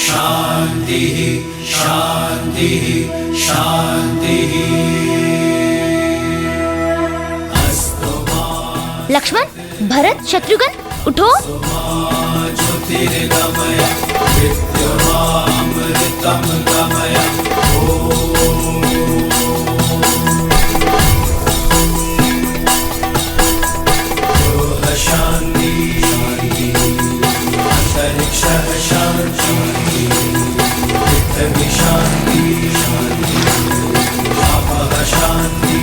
शांति शांति शांति। लक्ष्मण, भरत, शत्रुघ्न, उठो। ज्योतिर्गमय विद्यमामृतं गमय। ओम शांति अंतरिक्षः शांति पृथ्वी शांति आपः शांति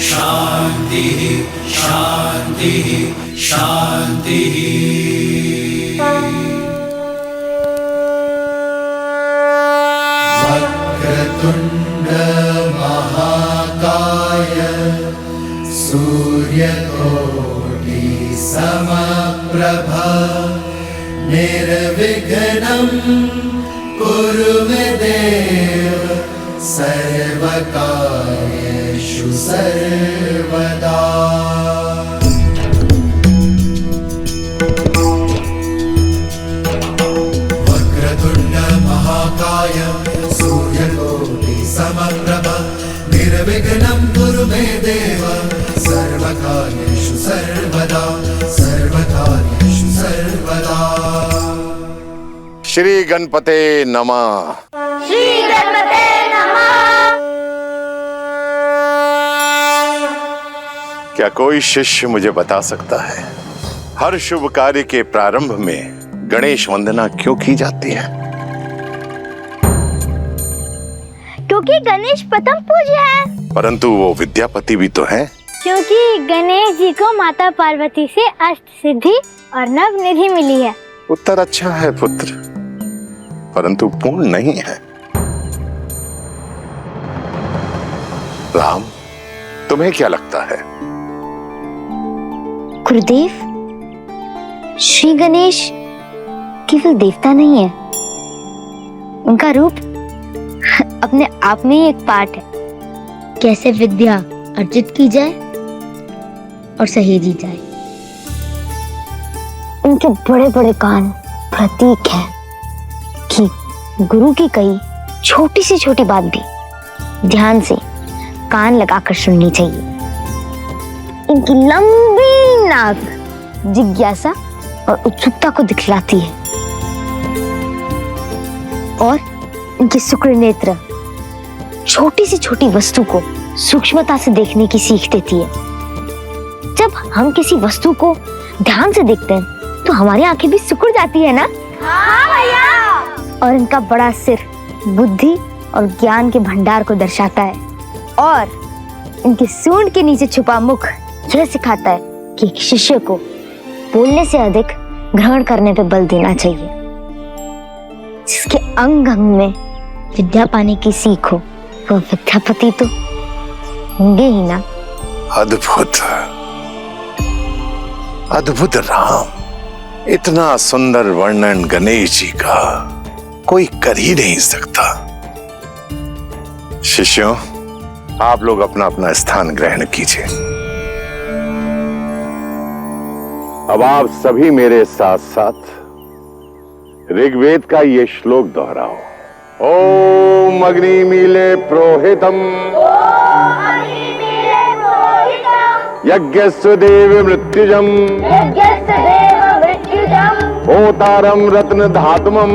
शांति शांति शांति। वक्रतुंड महाकाय सूर्यकोटि समप्रभा निर्विघ्नं कुरु मे देव सर्वकार्येषु सर्वदा। वक्रतुंड महाकाय सूर्यकोटि समप्रभा निर्विघ्नं कुरु मे देव सर्वकार्येषु सर्वदा सर्वकार्येषु सर्वदा। श्री गणपते नमः। श्री गणपते नमः। क्या कोई शिष्य मुझे बता सकता है हर शुभ कार्य के प्रारंभ में गणेश वंदना क्यों की जाती है? क्योंकि गणेश प्रथम पूज्य है। परंतु वो विद्यापति भी तो हैं। क्योंकि गणेश जी को माता पार्वती से अष्ट सिद्धि और नव निधि मिली है। उत्तर अच्छा है पुत्र, परंतु पूर्ण नहीं है। राम, तुम्हें क्या लगता है? गुरुदेव, श्री गणेश केवल देवता नहीं है, उनका रूप अपने आप में ही एक पाठ है। कैसे विद्या अर्जित की जाए और सहेजी जाए। उनके बड़े बड़े कान प्रतीक है कि गुरु की कही छोटी से छोटी बात भी ध्यान से कान लगाकर सुननी चाहिए। इनकी लंबी नाक जिज्ञासा और उत्सुकता को दिखलाती है और इनके शुक्र नेत्र छोटी से छोटी वस्तु को सूक्ष्मता से देखने की सीख देती है। जब हम किसी वस्तु को ध्यान से देखते हैं तो हमारी आंखें भी सिकुड़ जाती है ना? हाँ भैया। और इनका बड़ा सिर बुद्धि और ज्ञान के भंडार को दर्शाता है और इनके सूंड के नीचे छुपा मुख यह सिखाता है कि एक शिष्य को बोलने से अधिक ग्रहण करने पे बल देना चाहिए। जिसके अंग अंग में विद्या पाने की सीख हो वो विद्यापति तो होंगे ही ना। अद्भुत अद्भुत राम, इतना सुंदर वर्णन गणेश जी का कोई कर ही नहीं सकता। शिष्यों, आप लोग अपना अपना स्थान ग्रहण कीजिए। अब आप सभी मेरे साथ साथ ऋग्वेद का ये श्लोक दोहराओ। ओम अग्निमीले प्रोहितम यज्ञस्य देव मृत्युजम होतारम रत्न धातुमम।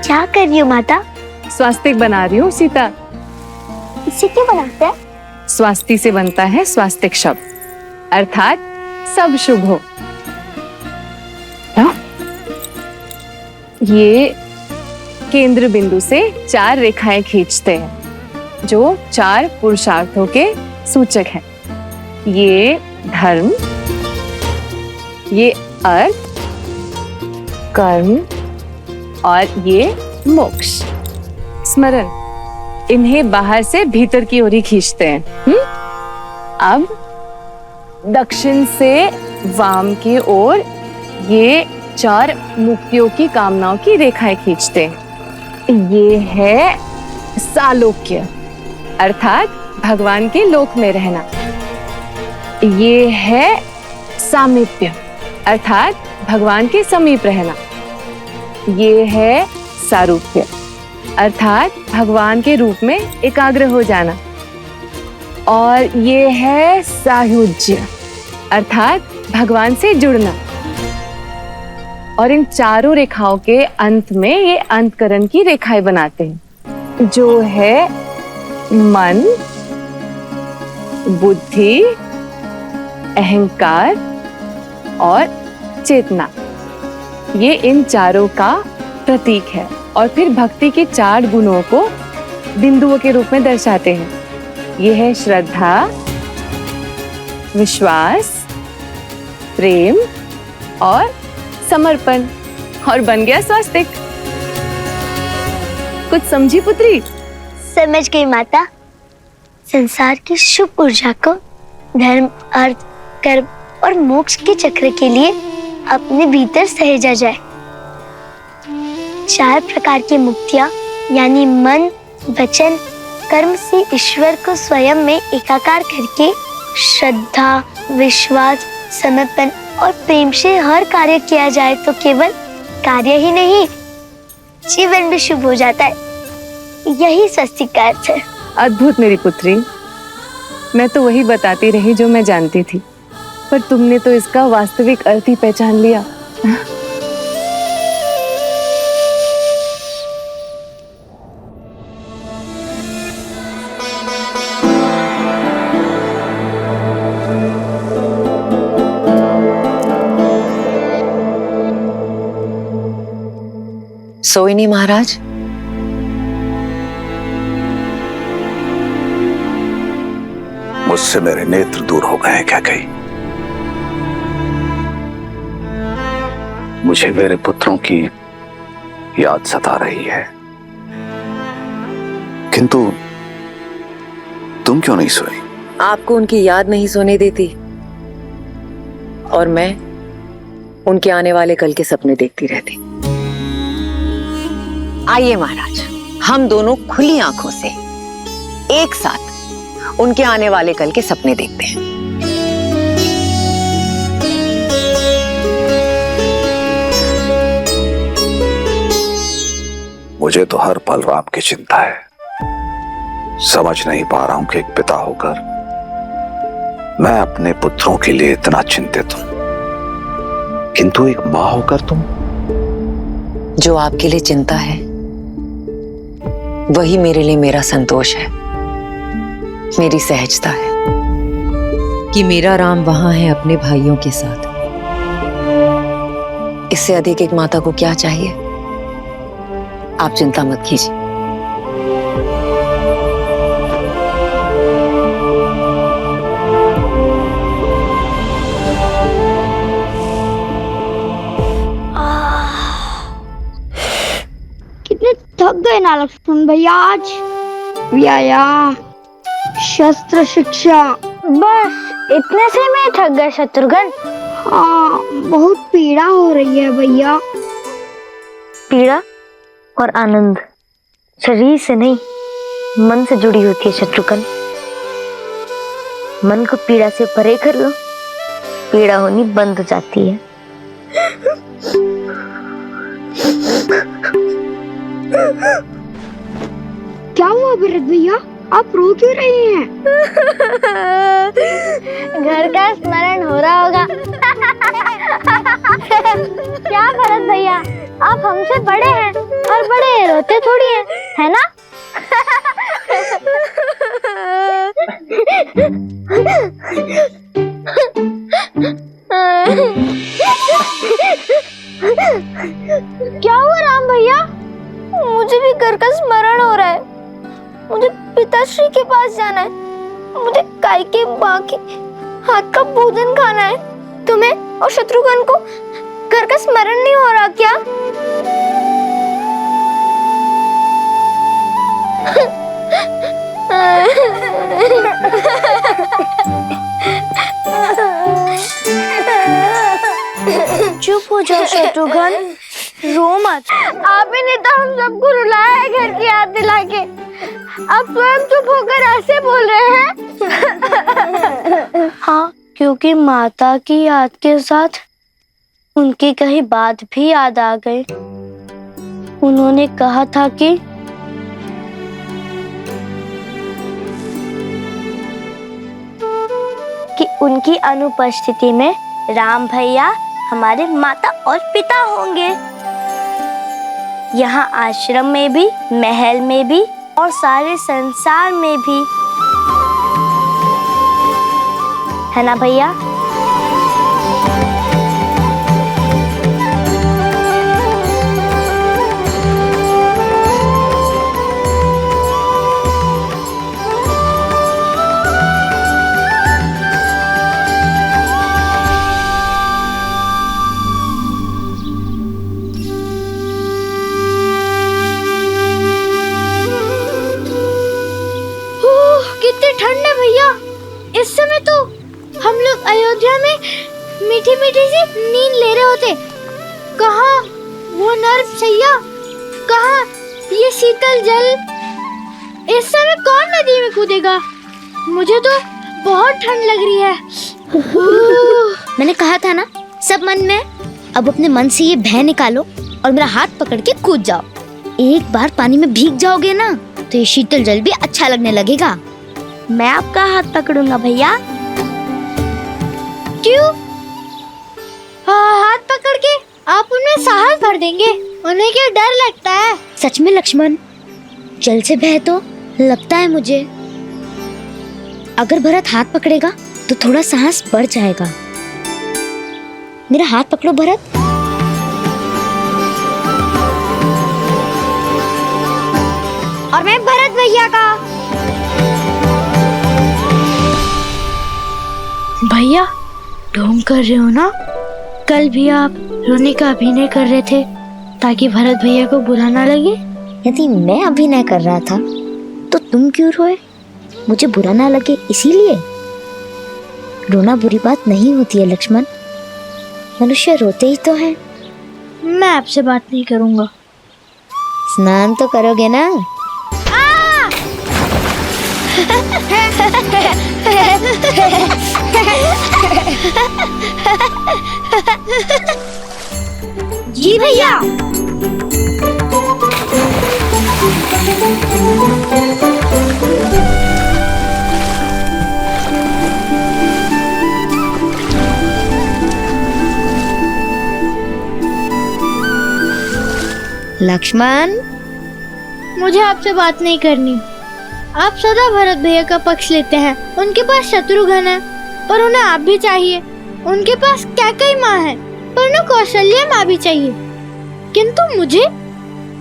क्या कर रही हो माता? स्वास्तिक बना रही हूँ सीता। इसे क्यों बनाते हैं? स्वास्ति से बनता है स्वास्तिक शब्द, अर्थात सब शुभ हो। ये केंद्र बिंदु से 4 रेखाएं खींचते हैं जो 4 पुरुषार्थों के सूचक हैं। ये धर्म, ये अर्थ, कर्म और ये मोक्ष। स्मरण, इन्हें बाहर से भीतर की ओर ही खींचते हैं। अब दक्षिण से वाम की ओर ये 4 मुक्तियों की कामनाओं की रेखाएं खींचते हैं। ये है सालोक्य, अर्थात भगवान के लोक में रहना। ये है सामीप्य, अर्थात भगवान के समीप रहना। ये है सारूप्य, अर्थात भगवान के रूप में एकाग्र हो जाना। और ये है सायुज्य, अर्थात भगवान से जुड़ना। और इन चारों रेखाओं के अंत में ये अंतकरण की रेखाएं बनाते हैं, जो है मन, बुद्धि, अहंकार और चेतना। ये इन चारों का प्रतीक है और फिर भक्ति के 4 गुणों को बिंदुओं के रूप में दर्शाते हैं। ये है श्रद्धा, विश्वास, प्रेम और समर्पण। और बन गया स्वास्तिक। कुछ समझी पुत्री? समझ गई माता। संसार की शुभ ऊर्जा को धर्म, अर्थ, कर्म और मोक्ष के चक्र के लिए अपने भीतर सहेजा जाए। 4 प्रकार की मुक्तियां यानी मन, वचन, कर्म से ईश्वर को स्वयं में एकाकार करके श्रद्धा, विश्वास, समर्पण और प्रेम से हर कार्य किया जाए तो केवल कार्य ही नहीं, जीवन भी शुभ हो जाता है। यही स्वस्तिक का अर्थ है। अद्भुत मेरी पुत्री। मैं तो वही बताती रही जो मैं जानती थी, पर तुमने तो इसका वास्तविक अर्थ ही पहचान लिया। सोई नहीं महाराज? मुझसे मेरे नेत्र दूर हो गए हैं क्या कहीं? मुझे मेरे पुत्रों की याद सता रही है, किंतु तुम क्यों नहीं सोई? आपको उनकी याद नहीं सोने देती और मैं उनके आने वाले कल के सपने देखती रहती। आइए महाराज, हम दोनों खुली आंखों से एक साथ उनके आने वाले कल के सपने देखते हैं। मुझे तो हर पल राम की चिंता है। समझ नहीं पा रहा हूं कि एक पिता होकर मैं अपने पुत्रों के लिए इतना चिंतित हूं, किंतु एक मां होकर तुम। जो आपके लिए चिंता है वही मेरे लिए मेरा संतोष है, मेरी सहजता है कि मेरा राम वहां है अपने भाइयों के साथ। इससे अधिक एक माता को क्या चाहिए? आप चिंता मत कीजिए। कितने थक गए ना लक्ष्मण भैया आज। व्यायाम, शस्त्र शिक्षा, बस इतने से मैं थक गए शत्रुघ्न। हाँ बहुत पीड़ा हो रही है भैया। पीड़ा और आनंद शरीर से नहीं, मन से जुड़ी होती है शत्रुघ्न। मन को पीड़ा से परे कर लो, पीड़ा होनी बंद हो जाती है। क्या हुआ भरत भैया, आप रो क्यों रहे हैं? घर का स्मरण हो रहा होगा। क्या भरत भैया, आप हमसे बड़े हैं और बड़े रोते थोड़ी हैं, है ना? क्या हुआ राम भैया? मुझे भी घर का स्मरण हो रहा है। मुझे पिताश्री के पास जाना है। मुझे काइके माँ के हाथ का भोजन खाना है। तुम्हें और शत्रुघ्न को घर का स्मरण नहीं हो रहा क्या? चुप हो जाओ शत्रुघ्न, रो मत। आप ही ने तो हम सबको रुलाया है घर की याद दिला के। आप स्वयं चुप होकर ऐसे बोल रहे हैं। हाँ, क्योंकि माता की याद के साथ उनकी कही बात भी याद आ गई। उन्होंने कहा था कि उनकी अनुपस्थिति में राम भैया हमारे माता और पिता होंगे। यहाँ आश्रम में भी, महल में भी और सारे संसार में भी, है ना भैया? कितनी ठंड है भैया। इस समय तो हम लोग अयोध्या में मीठी मीठी सी नींद ले रहे होते। कहाँ वो नर्म सैया, कहाँ ये शीतल जल। इस समय कौन नदी में कूदेगा? मुझे तो बहुत ठंड लग रही है। मैंने कहा था ना, सब मन में। अब अपने मन से ये भय निकालो और मेरा हाथ पकड़ के कूद जाओ। एक बार पानी में भीग जाओगे ना तो ये शीतल जल भी अच्छा लगने लगेगा। मैं आपका हाथ पकड़ूंगा भैया। क्यों? हाथ पकड़ के आप उनमें साहस भर देंगे? उन्हें क्या डर लगता है? सच में लक्ष्मण, जल से भय तो लगता है मुझे। अगर भरत हाथ पकड़ेगा तो थोड़ा साहस बढ़ जाएगा। मेरा हाथ पकड़ो भरत। और मैं भरत भैया का। भैया, ढोंग कर रहे हो ना? कल भी आप रोने का अभिनय कर रहे थे ताकि भरत भैया को बुरा ना लगे। यदि मैं अभिनय कर रहा था तो तुम क्यों रोए? मुझे बुरा ना लगे इसीलिए? रोना बुरी बात नहीं होती है लक्ष्मण, मनुष्य रोते ही तो हैं। मैं आपसे बात नहीं करूंगा। स्नान तो करोगे ना? जी भैया। लक्ष्मण, मुझे आपसे बात नहीं करनी। आप सदा भरत भैया का पक्ष लेते हैं। उनके पास शत्रुघ्न है पर उन्हें आप भी चाहिए। उनके पास कैकेयी माँ है पर उन्हें कौशल्या माँ भी चाहिए। किंतु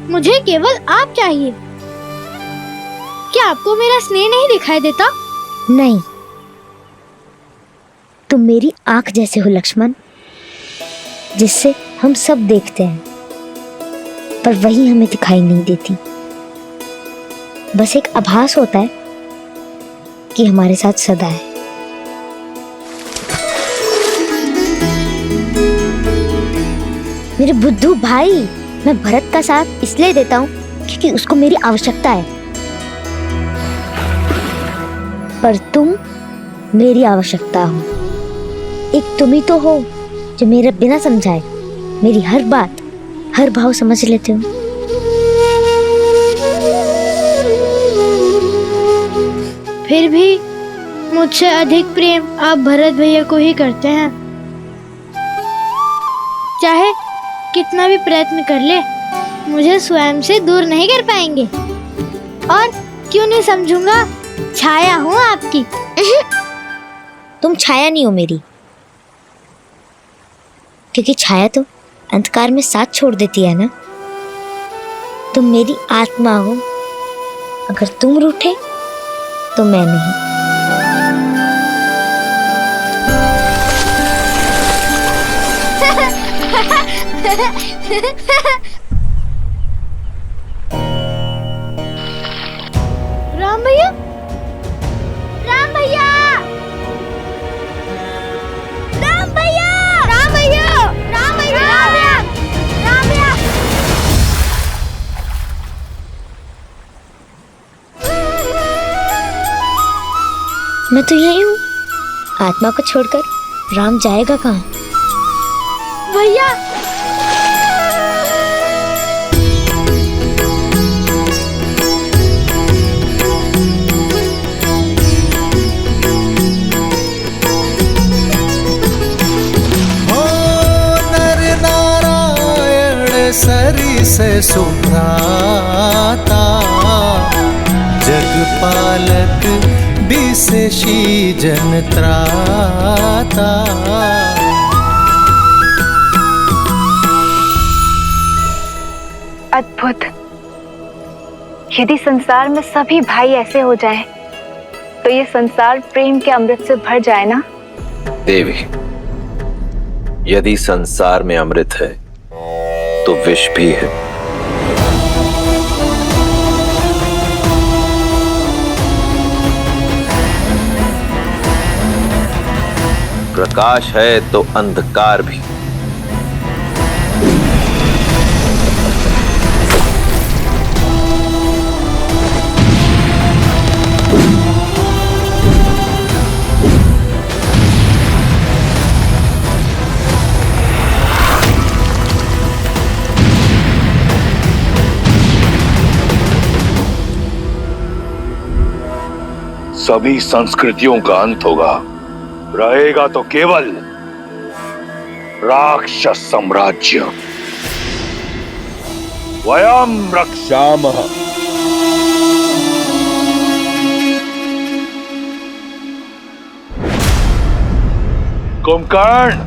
मुझे केवल आप चाहिए। क्या आपको मेरा स्नेह नहीं दिखाई देता? नहीं, तुम मेरी आंख जैसे हो लक्ष्मण, जिससे हम सब देखते हैं पर वही हमें दिखाई नहीं देती। बस एक आभास होता है कि हमारे साथ सदा है। मेरे बुद्धू भाई, मैं भरत का साथ इसलिए देता हूँ क्योंकि उसको मेरी आवश्यकता है, पर तुम मेरी आवश्यकता हो। एक तुम ही तो हो जो मेरे बिना समझाए मेरी हर बात, हर भाव समझ लेते हो। फिर भी मुझसे अधिक प्रेम आप भरत भैया को ही करते हैं। चाहे कितना भी प्रयत्न कर ले, मुझे स्वयं से दूर नहीं कर पाएंगे। और क्यों नहीं समझूंगा, छाया हूँ आपकी। तुम छाया नहीं हो मेरी, क्योंकि छाया तो अंधकार में साथ छोड़ देती है ना। तुम मेरी आत्मा हो। अगर तुम रूठे तो मैं नहीं। राम भैया, मैं तो यही हूँ। आत्मा को छोड़कर राम जाएगा कहाँ? भैया हो नर नारायण सरी से सुभ्राता, जगपालक विशेषी जन त्राता। अद्भुत। यदि संसार में सभी भाई ऐसे हो जाएं, तो ये संसार प्रेम के अमृत से भर जाए ना। देवी, यदि संसार में अमृत है तो विष भी है। प्रकाश है तो अंधकार भी। सभी संस्कृतियों का अंत होगा, रहेगा तो केवल राक्षस साम्राज्य। वयम रक्षामः। कुंभकर्ण,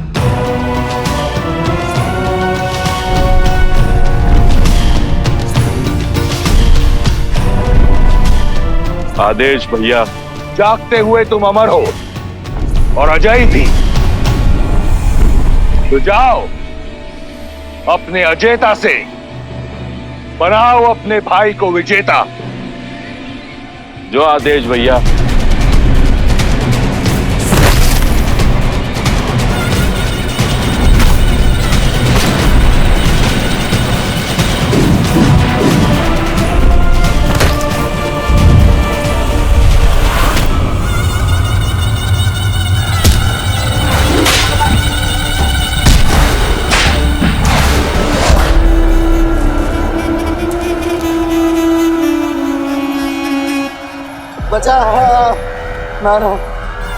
आदेश भैया, जागते हुए तुम अमर हो और अजय भी। तो जाओ, अपने अजेता से बनाओ अपने भाई को विजेता। जो आदेश भैया। बचा नारा।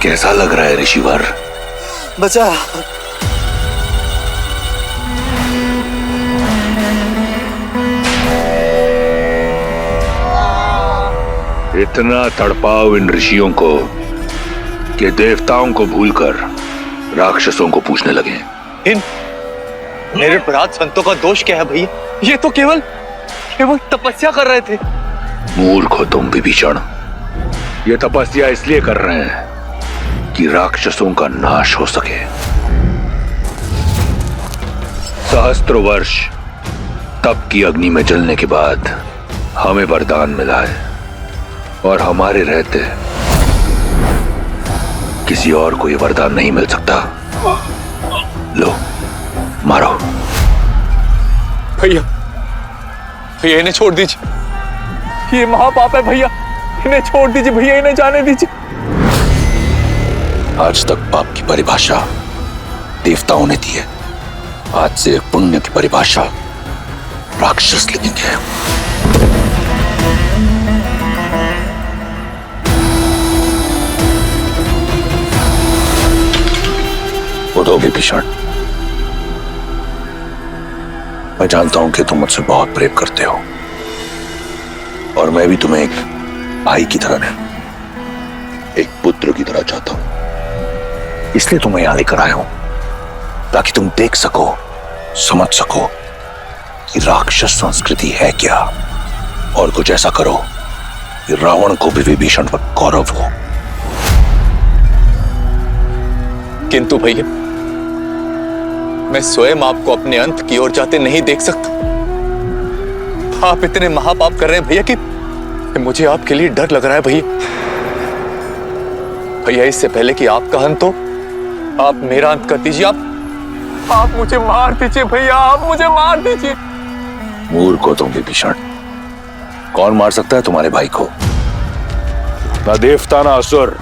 कैसा लग रहा है ऋषिवर? बचा। इतना तड़पाओ इन ऋषियों को कि देवताओं को भूलकर राक्षसों को पूछने लगे। इन निरपराध संतों का दोष क्या है भैया? ये तो केवल तपस्या कर रहे थे। मूर्ख हो तुम विभीषण। ये तपस्या इसलिए कर रहे हैं कि राक्षसों का नाश हो सके। सहस्त्रों वर्ष तप की अग्नि में जलने के बाद हमें वरदान मिला है, और हमारे रहते किसी और को ये वरदान नहीं मिल सकता। लो, मारो। भैया, भैया इन्हें छोड़ दीजिए। ये महापाप है भैया, इन्हें छोड़ दीजिए भैया, इन्हें जाने दीजिए। आज तक पाप की परिभाषा देवताओं ने दी है, आज से पुण्य की परिभाषा राक्षस लिखेंगे। उठो विभीषण, मैं जानता हूं कि तुम मुझसे बहुत प्रेम करते हो, और मैं भी तुम्हें एक भाई की तरह नहीं, एक पुत्र की तरह चाहता हूं। इसलिए तुम्हें यहां लेकर आया हूं, ताकि तुम देख सको, समझ सको कि राक्षस संस्कृति है क्या, और कुछ ऐसा करो कि रावण को भी विभीषण पर गौरव हो। किंतु भैया, मैं स्वयं आपको अपने अंत की ओर जाते नहीं देख सकता। आप इतने महापाप कर रहे हैं भैया कि मुझे आपके लिए डर लग रहा है भैया। भैया, इससे पहले कि आपका अंत हो, आप मेरा अंत कर दीजिए। आप मुझे मार दीजिए भैया, आप मुझे मार दीजिए। मूर्ख हो तुम विभीषण। कौन मार सकता है तुम्हारे भाई को? ना देवता, ना असुर,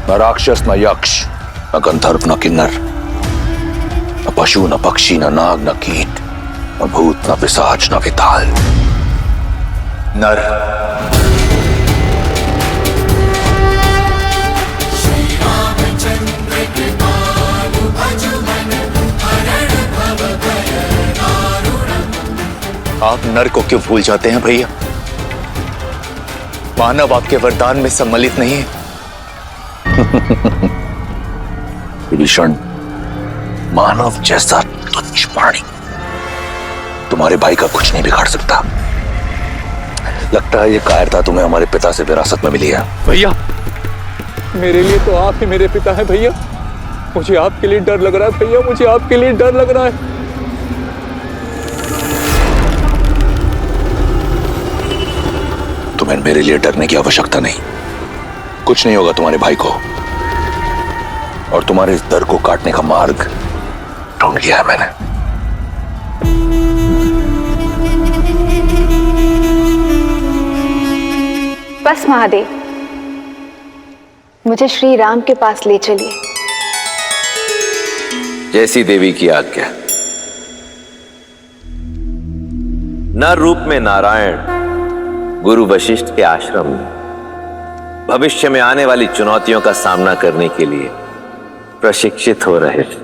न राक्षस न यक्ष न गंधर्व न किन्नर, न पशु न पक्षी न नाग न कीट न भूत न पिशाच न विताल, नर आप नर को क्यों भूल जाते हैं भैया? मानव आपके वरदान में सम्मिलित नहीं है। विभीषण, मानव जैसा तुच्छ प्राणी तुम्हारे भाई का कुछ नहीं बिगाड़ सकता। लगता है ये कायरता तुम्हें हमारे पिता से विरासत में मिली है। भैया, मेरे लिए तो आप ही मेरे पिता हैं भैया। मुझे आपके लिए डर लग रहा है भैया, मुझे आपके लिए डर लग रहा है। तुम्हें मेरे लिए डरने की आवश्यकता नहीं। कुछ नहीं होगा तुम्हारे भाई को, और तुम्हारे इस डर को काटने का मार्ग ढूंढ लिया है मैंने। बस महादेव, मुझे श्री राम के पास ले चलिए। जैसी देवी की आज्ञा। नर रूप में नारायण गुरु वशिष्ठ के आश्रम में भविष्य में आने वाली चुनौतियों का सामना करने के लिए प्रशिक्षित हो रहे थे।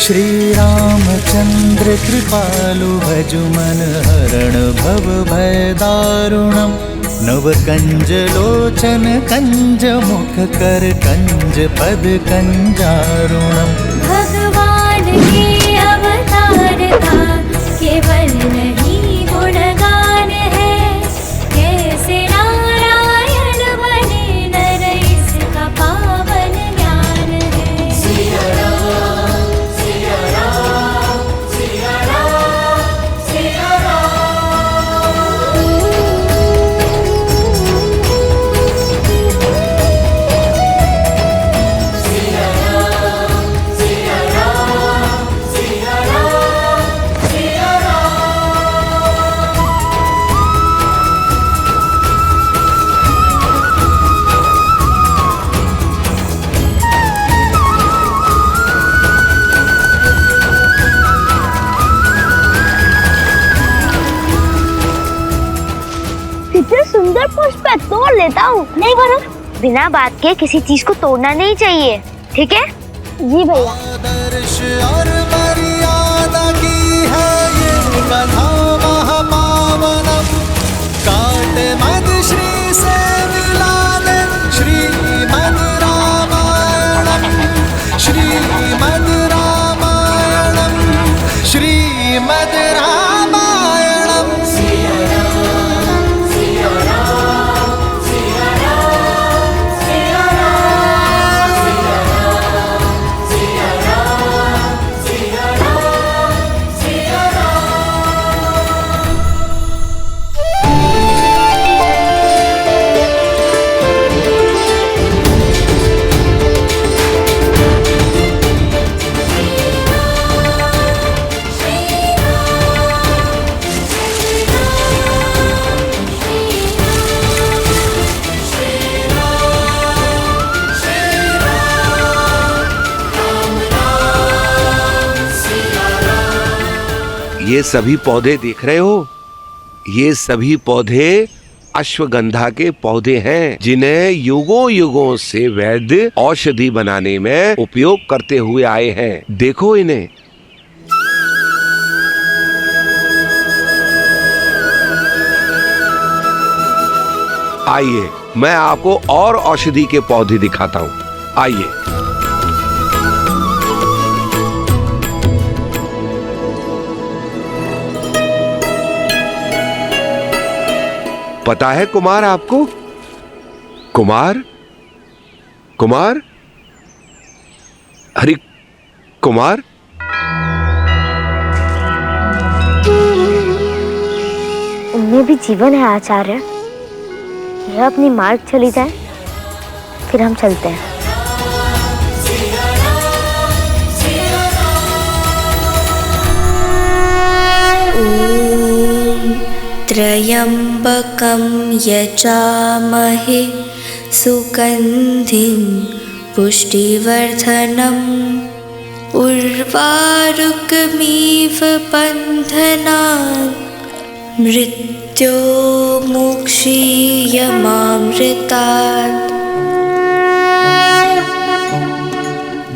श्री रामचंद्र कृपालु भजु मन हरण भव भय दारुणम, नव कंज लोचन कंज मुख कर कंज पद कंजारुणम। भगवान के अवतार का केवल नहीं गुणगान है, कैसे नारायण बने नर इसका पावन ज्ञान है। सिया राम, सिया राम, सिया राम, सिया राम। सिया राम, सिया राम, सिया राम, सिया राम। इतने सुंदर पुष्प है, तोड़ लेता हूँ। नहीं भरत, बिना बात के किसी चीज को तोड़ना नहीं चाहिए, ठीक है? जी भैया। आदर्श और मर्यादा की है ये कथा महापावनम, काट मद श्री से मिला दे श्रीमद् रामायणम, श्रीमद् रामायणम, श्रीमद् रामायणम। सिया राम, सिया राम, सिया राम, सिया राम, सिया राम, सिया राम, सिया राम। ये सभी पौधे देख रहे हो? ये सभी पौधे अश्वगंधा के पौधे हैं, जिन्हें युगों युगों से वैद्य औषधि बनाने में उपयोग करते हुए आए हैं। देखो इन्हें। आइए, मैं आपको और औषधि के पौधे दिखाता हूँ। आइए। पता है कुमार आपको? कुमार? कुमार? अरे कुमार? उनमें भी जीवन है आचार्य। यह अपनी मार्ग चली जाए, फिर हम चलते हैं। त्र्यम्बकं यजामहे सुगन्धिं पुष्टिवर्धनम् उर्वारुकमिव बन्धनान् मृत्योर्मुक्षीयमामृतात्।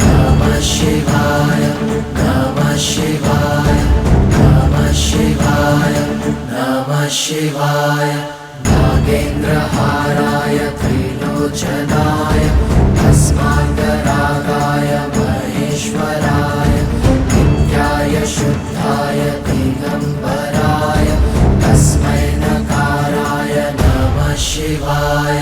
नमः शिवाय नमः शिवाय नमः शिवाय नमः शिवाय नागेन्द्रहाराय त्रिलोचनाय अस्माकरागाय महेश्वराय नित्याय शुद्धाय दिगम्बराय तस्मै नकाराय नमः शिवाय।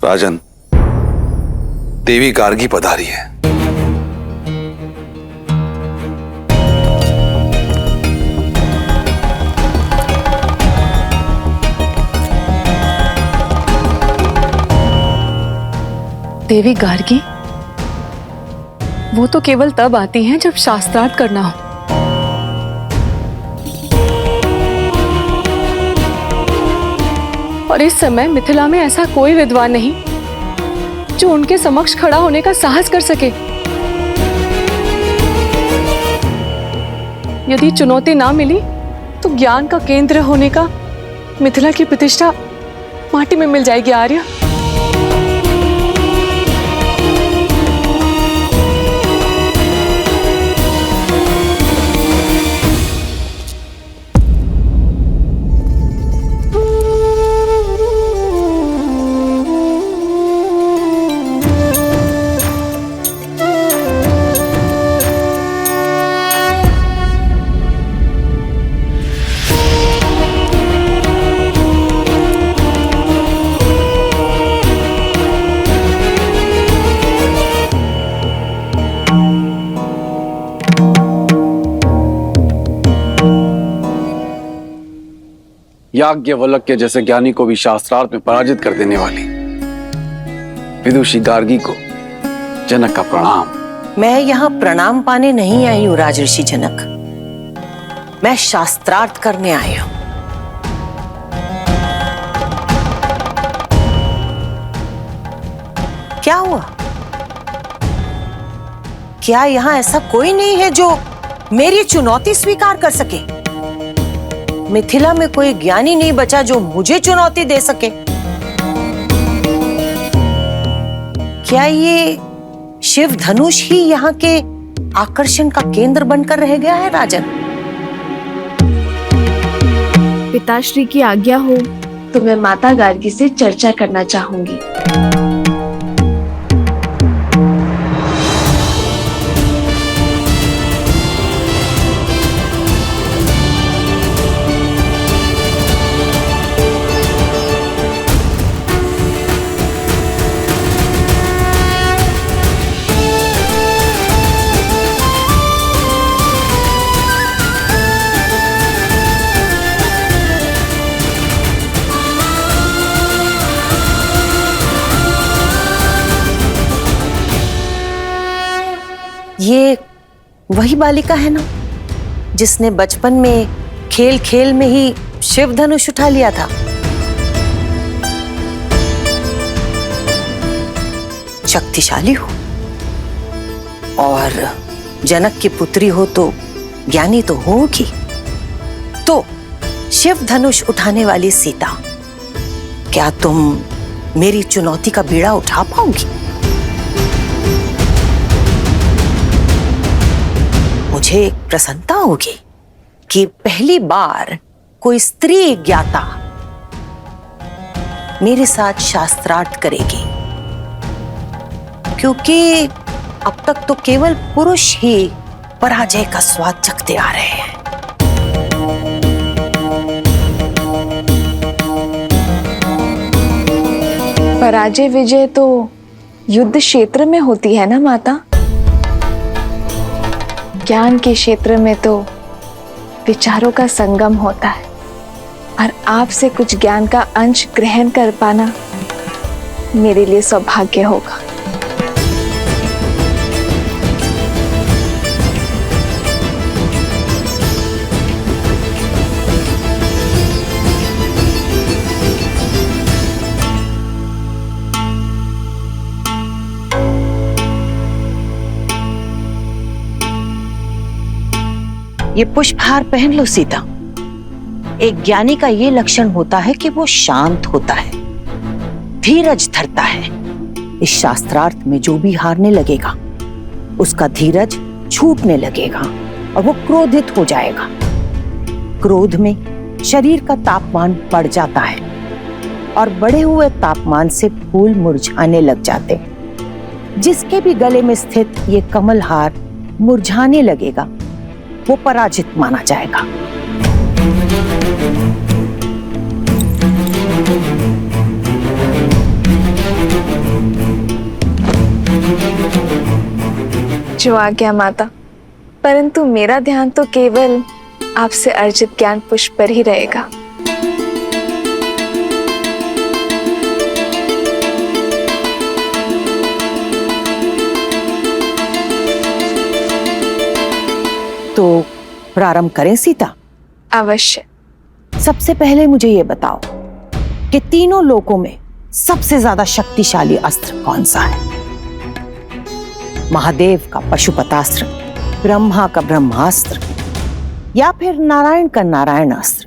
राजन, देवी गार्गी पधारी है। देवी गार्गी? वो तो केवल तब आती हैं जब शास्त्रार्थ करना हो। और इस समय मिथिला में ऐसा कोई विद्वान नहीं जो उनके समक्ष खड़ा होने का साहस कर सके। यदि चुनौती ना मिली तो ज्ञान का केंद्र होने का मिथिला की प्रतिष्ठा माटी में मिल जाएगी। आर्य, याज्ञवल्क्य जैसे ज्ञानी को भी शास्त्रार्थ में पराजित कर देने वाली विदुषी गार्गी को जनक का प्रणाम। मैं यहाँ प्रणाम पाने नहीं आई हूँ राजऋषि जनक, मैं शास्त्रार्थ करने आई हूँ। क्या हुआ? क्या यहाँ ऐसा कोई नहीं है जो मेरी चुनौती स्वीकार कर सके? मिथिला में कोई ज्ञानी नहीं बचा जो मुझे चुनौती दे सके। क्या ये शिव धनुष ही यहाँ के आकर्षण का केंद्र बनकर रह गया है राजन? पिताश्री की आज्ञा हो तो मैं माता गार्गी से चर्चा करना चाहूंगी। ये वही बालिका है ना जिसने बचपन में खेल खेल में ही शिव धनुष उठा लिया था? शक्तिशाली हो और जनक की पुत्री हो तो ज्ञानी तो होगी। तो शिव धनुष उठाने वाली सीता, क्या तुम मेरी चुनौती का बीड़ा उठा पाओगी? मुझे एक प्रसन्नता होगी कि पहली बार कोई स्त्री ज्ञाता मेरे साथ शास्त्रार्थ करेगी, क्योंकि अब तक तो केवल पुरुष ही पराजय का स्वाद चखते आ रहे हैं। पराजय विजय तो युद्ध क्षेत्र में होती है ना माता। ज्ञान के क्षेत्र में तो विचारों का संगम होता है और आपसे कुछ ज्ञान का अंश ग्रहण कर पाना मेरे लिए सौभाग्य होगा। ये पुष्पहार पहन लो सीता। एक ज्ञानी का ये लक्षण होता है कि वो शांत होता है, धीरज धरता है। इस शास्त्रार्थ में जो भी हारने लगेगा उसका धीरज छूटने लगेगा और वो क्रोधित हो जाएगा। क्रोध में शरीर का तापमान बढ़ जाता है और बढ़े हुए तापमान से फूल मुरझाने लग जाते हैं। जिसके भी गले में स्थित ये कमल हार मुरझाने लगेगा वो पराजित माना जाएगा। जो आज्ञा माता, परंतु मेरा ध्यान तो केवल आपसे अर्जित ज्ञान पुष्प पर ही रहेगा। तो प्रारंभ करें सीता? अवश्य। सबसे पहले मुझे ये बताओ कि तीनों लोकों में सबसे ज्यादा शक्तिशाली अस्त्र कौन सा है? महादेव का पशुपतास्त्र, ब्रह्मा का ब्रह्मास्त्र या फिर नारायण का नारायण अस्त्र?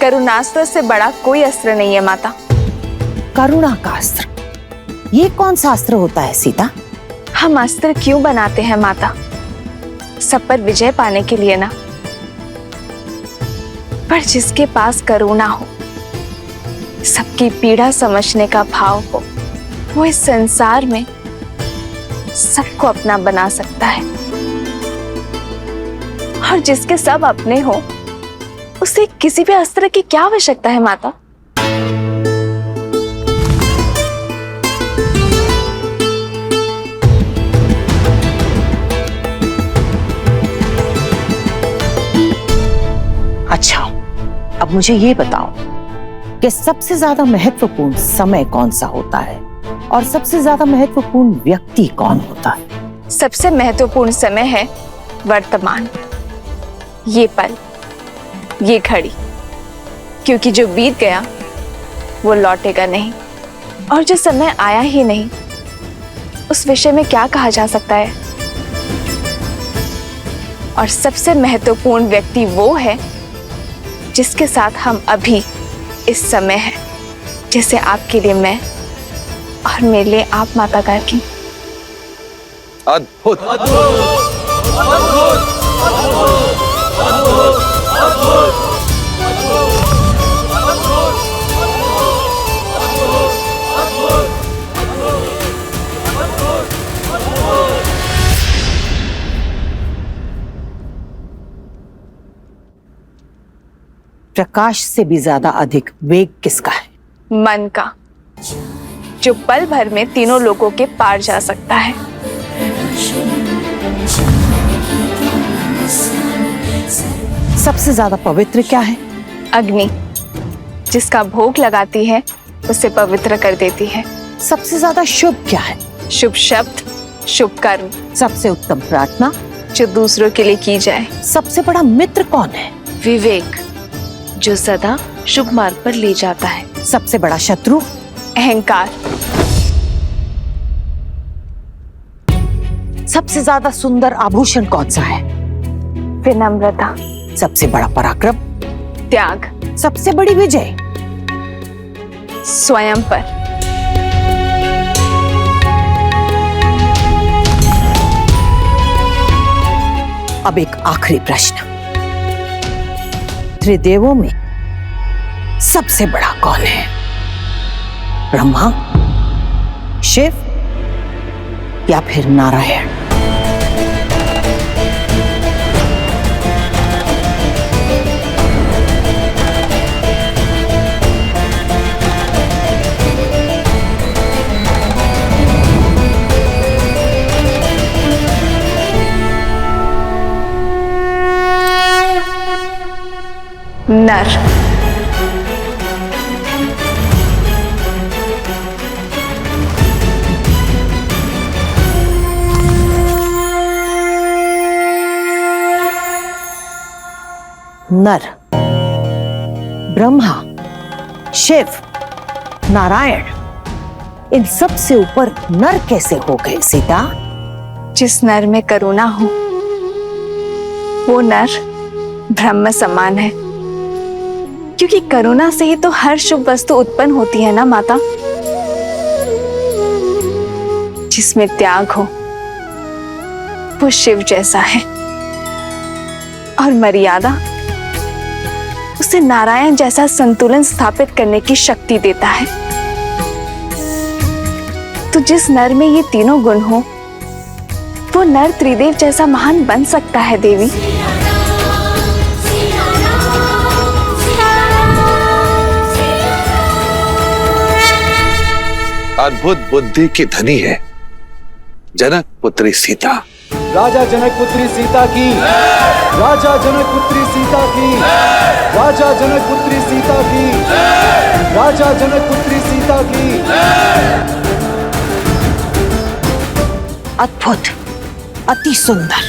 करुणास्त्र से बड़ा कोई अस्त्र नहीं है माता। करुणा का अस्त्र, ये कौन सा अस्त्र होता है सीता? हम अस्त्र क्यों बनाते हैं माता? सब पर विजय पाने के लिए ना। पर जिसके पास करुणा हो, सबकी पीड़ा समझने का भाव हो, वो इस संसार में सबको अपना बना सकता है। और जिसके सब अपने हो, उसे किसी भी अस्त्र की क्या आवश्यकता है माता? अच्छा, अब मुझे ये बताओ कि सबसे ज्यादा महत्वपूर्ण समय कौन सा होता है और सबसे ज्यादा महत्वपूर्ण व्यक्ति कौन होता है? सबसे महत्वपूर्ण समय है वर्तमान, ये पल, ये घड़ी, क्योंकि जो बीत गया वो लौटेगा नहीं और जो समय आया ही नहीं उस विषय में क्या कहा जा सकता है? और सबसे महत्वपूर्ण व्यक्ति वो है जिसके साथ हम अभी इस समय हैं, जैसे आपके लिए मैं और मेरे लिए आप, माता गार्गी। अद्भुत, प्रकाश से भी ज्यादा अधिक वेग किसका है? मन का, जो पल भर में तीनों लोगों के पार जा सकता है। सबसे ज्यादा पवित्र क्या है? अग्नि, जिसका भोग लगाती है उसे पवित्र कर देती है। सबसे ज्यादा शुभ क्या है? शुभ शब्द, शुभ कर्म। सबसे उत्तम प्रार्थना, जो दूसरों के लिए की जाए। सबसे बड़ा मित्र कौन है? विवेक, जो सदा शुभ मार्ग पर ले जाता है। सबसे बड़ा शत्रु? अहंकार। सबसे ज्यादा सुंदर आभूषण कौन सा है? विनम्रता। सबसे बड़ा पराक्रम? त्याग। सबसे बड़ी विजय? स्वयं पर। अब एक आखिरी प्रश्न, त्रिदेवों में सबसे बड़ा कौन है? ब्रह्मा, शिव या फिर नारायण? नर। नर, ब्रह्मा, शिव, नारायण, इन सब से ऊपर नर कैसे हो गए सीता? जिस नर में करुणा हो वो नर ब्रह्म समान है, क्योंकि करुणा से ही तो हर शुभ वस्तु उत्पन्न होती है ना माता। जिसमें त्याग हो वो शिव जैसा है, और मर्यादा उसे नारायण जैसा संतुलन स्थापित करने की शक्ति देता है। तो जिस नर में ये तीनों गुण हो वो नर त्रिदेव जैसा महान बन सकता है देवी। अद्भुत बुद्धि की धनी है जनक पुत्री सीता। राजा जनक पुत्री सीता की, राजा जनक पुत्री सीता की, राजा जनक पुत्री सीता की, राजा जनक पुत्री सीता की। अद्भुत, अति सुंदर।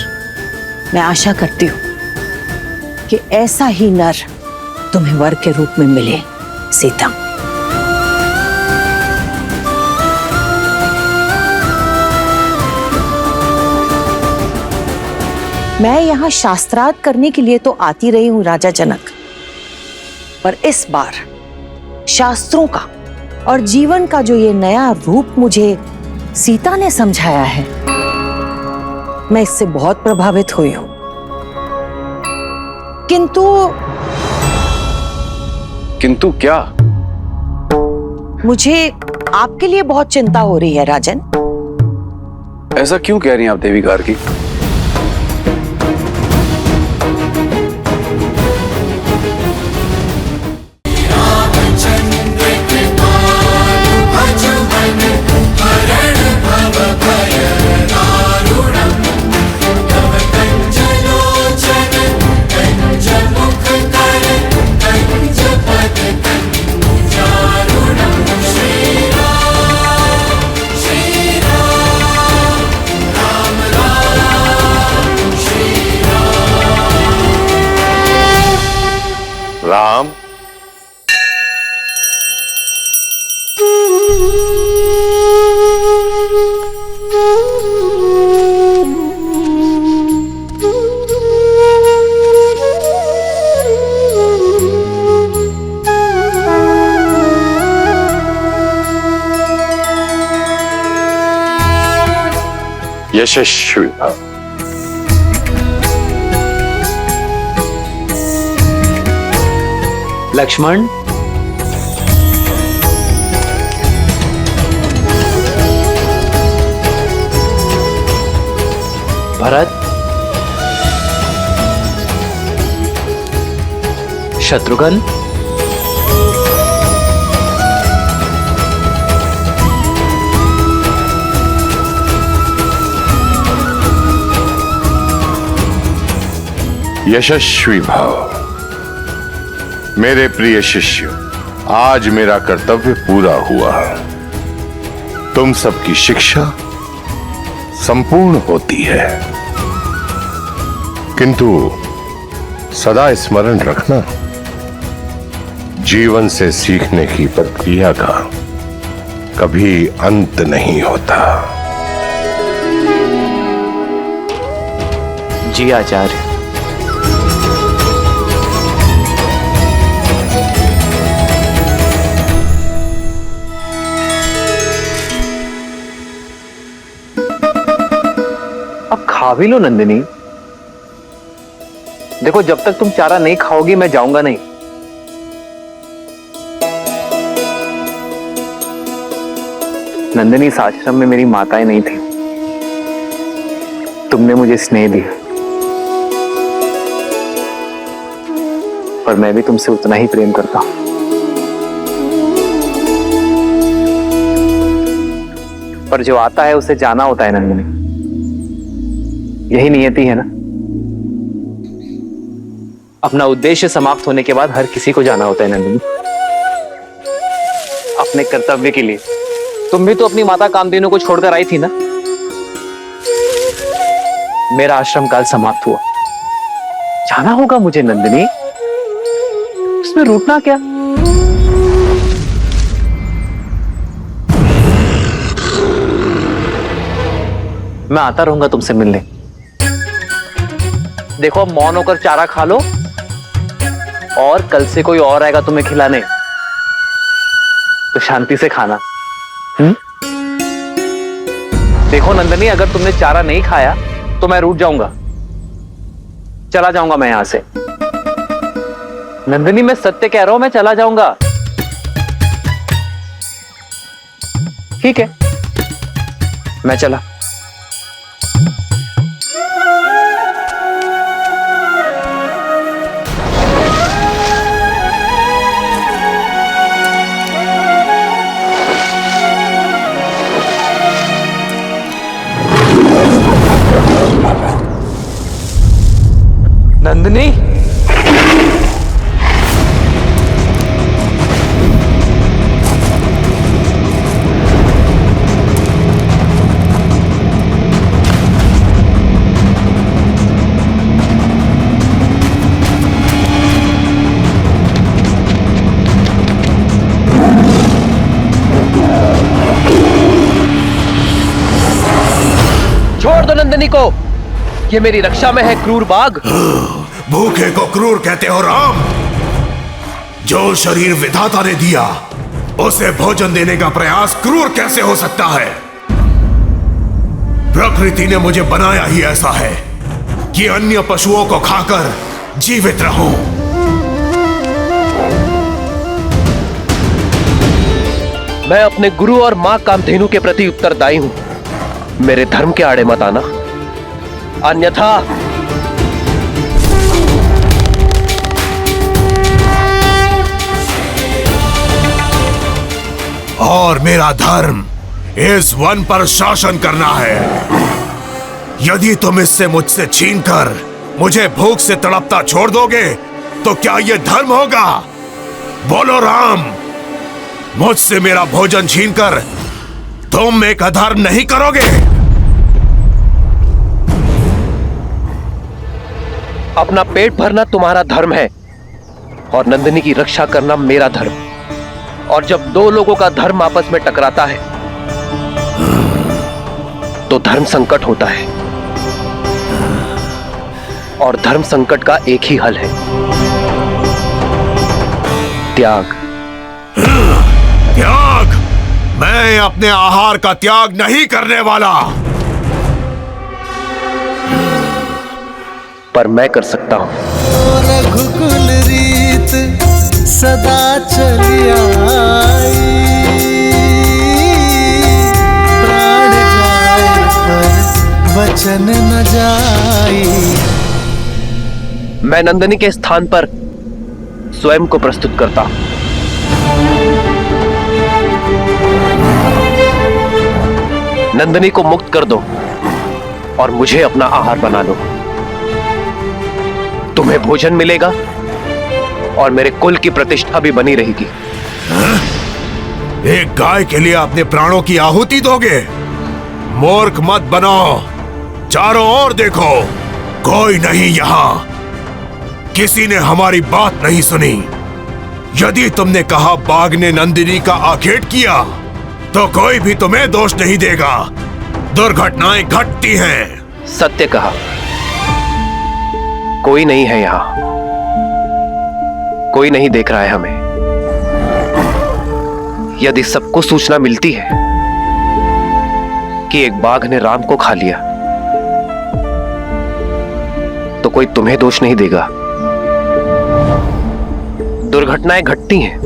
मैं आशा करती हूँ कि ऐसा ही नर तुम्हें वर के रूप में मिले सीता। मैं यहाँ शास्त्रार्थ करने के लिए तो आती रही हूँ राजा जनक, पर इस बार शास्त्रों का और जीवन का जो ये नया रूप मुझे सीता ने समझाया है, मैं इससे बहुत प्रभावित हुई हूं। किंतु क्या? मुझे आपके लिए बहुत चिंता हो रही है राजन। ऐसा क्यों कह रही हैं आप देवी गार्गी? राम, यशस्वी भव। लक्ष्मण, भरत, शत्रुघ्न, यशस्वी भव। मेरे प्रिय शिष्य, आज मेरा कर्तव्य पूरा हुआ। तुम सबकी शिक्षा संपूर्ण होती है, किंतु सदा स्मरण रखना, जीवन से सीखने की प्रक्रिया का कभी अंत नहीं होता। जी आचार्य। अब खा भी लो नंदिनी। देखो, जब तक तुम चारा नहीं खाओगी मैं जाऊंगा नहीं। नंदिनी, इस आश्रम में मेरी माताएं नहीं थी, तुमने मुझे स्नेह दिया, पर मैं भी तुमसे उतना ही प्रेम करता हूं। पर जो आता है उसे जाना होता है नंदिनी, यही नियति है ना। अपना उद्देश्य समाप्त होने के बाद हर किसी को जाना होता है नंदिनी, अपने कर्तव्य के लिए। तुम भी तो अपनी माता कामधेनु को छोड़कर आई थी ना। मेरा आश्रम काल समाप्त हुआ, जाना होगा मुझे नंदिनी, उसमें रूठना क्या। मैं आता रहूंगा तुमसे मिलने। देखो, अब मौन होकर चारा खा लो, और कल से कोई और आएगा तुम्हें खिलाने तो शांति से खाना। देखो नंदिनी, अगर तुमने चारा नहीं खाया तो मैं रूठ जाऊंगा, चला जाऊंगा मैं यहां से। नंदिनी, मैं सत्य कह रहा हूं, मैं चला जाऊंगा। ठीक है, मैं चला। नंदिनी, छोड़ दो नंदिनी को, ये मेरी रक्षा में है क्रूर बाघ। भूखे को क्रूर कहते हो राम? जो शरीर विधाता ने दिया उसे भोजन देने का प्रयास क्रूर कैसे हो सकता है? प्रकृति ने मुझे बनाया ही ऐसा है कि अन्य पशुओं को खाकर जीवित रहूं। मैं अपने गुरु और मां कामधेनु के प्रति उत्तरदायी हूं। मेरे धर्म के आड़े मत आना, अन्यथा और मेरा धर्म इस वन पर शासन करना है। यदि तुम इससे मुझसे छीनकर मुझे भूख से तड़पता छोड़ दोगे तो क्या यह धर्म होगा? बोलो राम, मुझसे मेरा भोजन छीनकर तुम एक अधर्म नहीं करोगे? अपना पेट भरना तुम्हारा धर्म है और नंदिनी की रक्षा करना मेरा धर्म। और जब दो लोगों का धर्म आपस में टकराता है तो धर्म संकट होता है, और धर्म संकट का एक ही हल है, त्याग। त्याग? मैं अपने आहार का त्याग नहीं करने वाला। पर मैं कर सकता हूं। रघुकुल रीत सदा चली आई, प्राण जाए पर वचन न जाई। मैं नंदिनी के स्थान पर स्वयं को प्रस्तुत करता हूं। नंदिनी को मुक्त कर दो और मुझे अपना आहार बना लो। तुम्हें भोजन मिलेगा और मेरे कुल की प्रतिष्ठा भी बनी रहेगी। एक गाय के लिए अपने प्राणों की आहुति दोगे? मूर्ख मत बनो। चारों ओर देखो, कोई नहीं यहाँ। किसी ने हमारी बात नहीं सुनी। यदि तुमने कहा बाघ ने नंदिनी का आखेट किया तो कोई भी तुम्हें दोष नहीं देगा। दुर्घटनाएं घटती हैं। सत्य कहा, कोई नहीं है यहां, कोई नहीं देख रहा है हमें। यदि सबको सूचना मिलती है कि एक बाघ ने राम को खा लिया तो कोई तुम्हें दोष नहीं देगा। दुर्घटनाएं घटती हैं,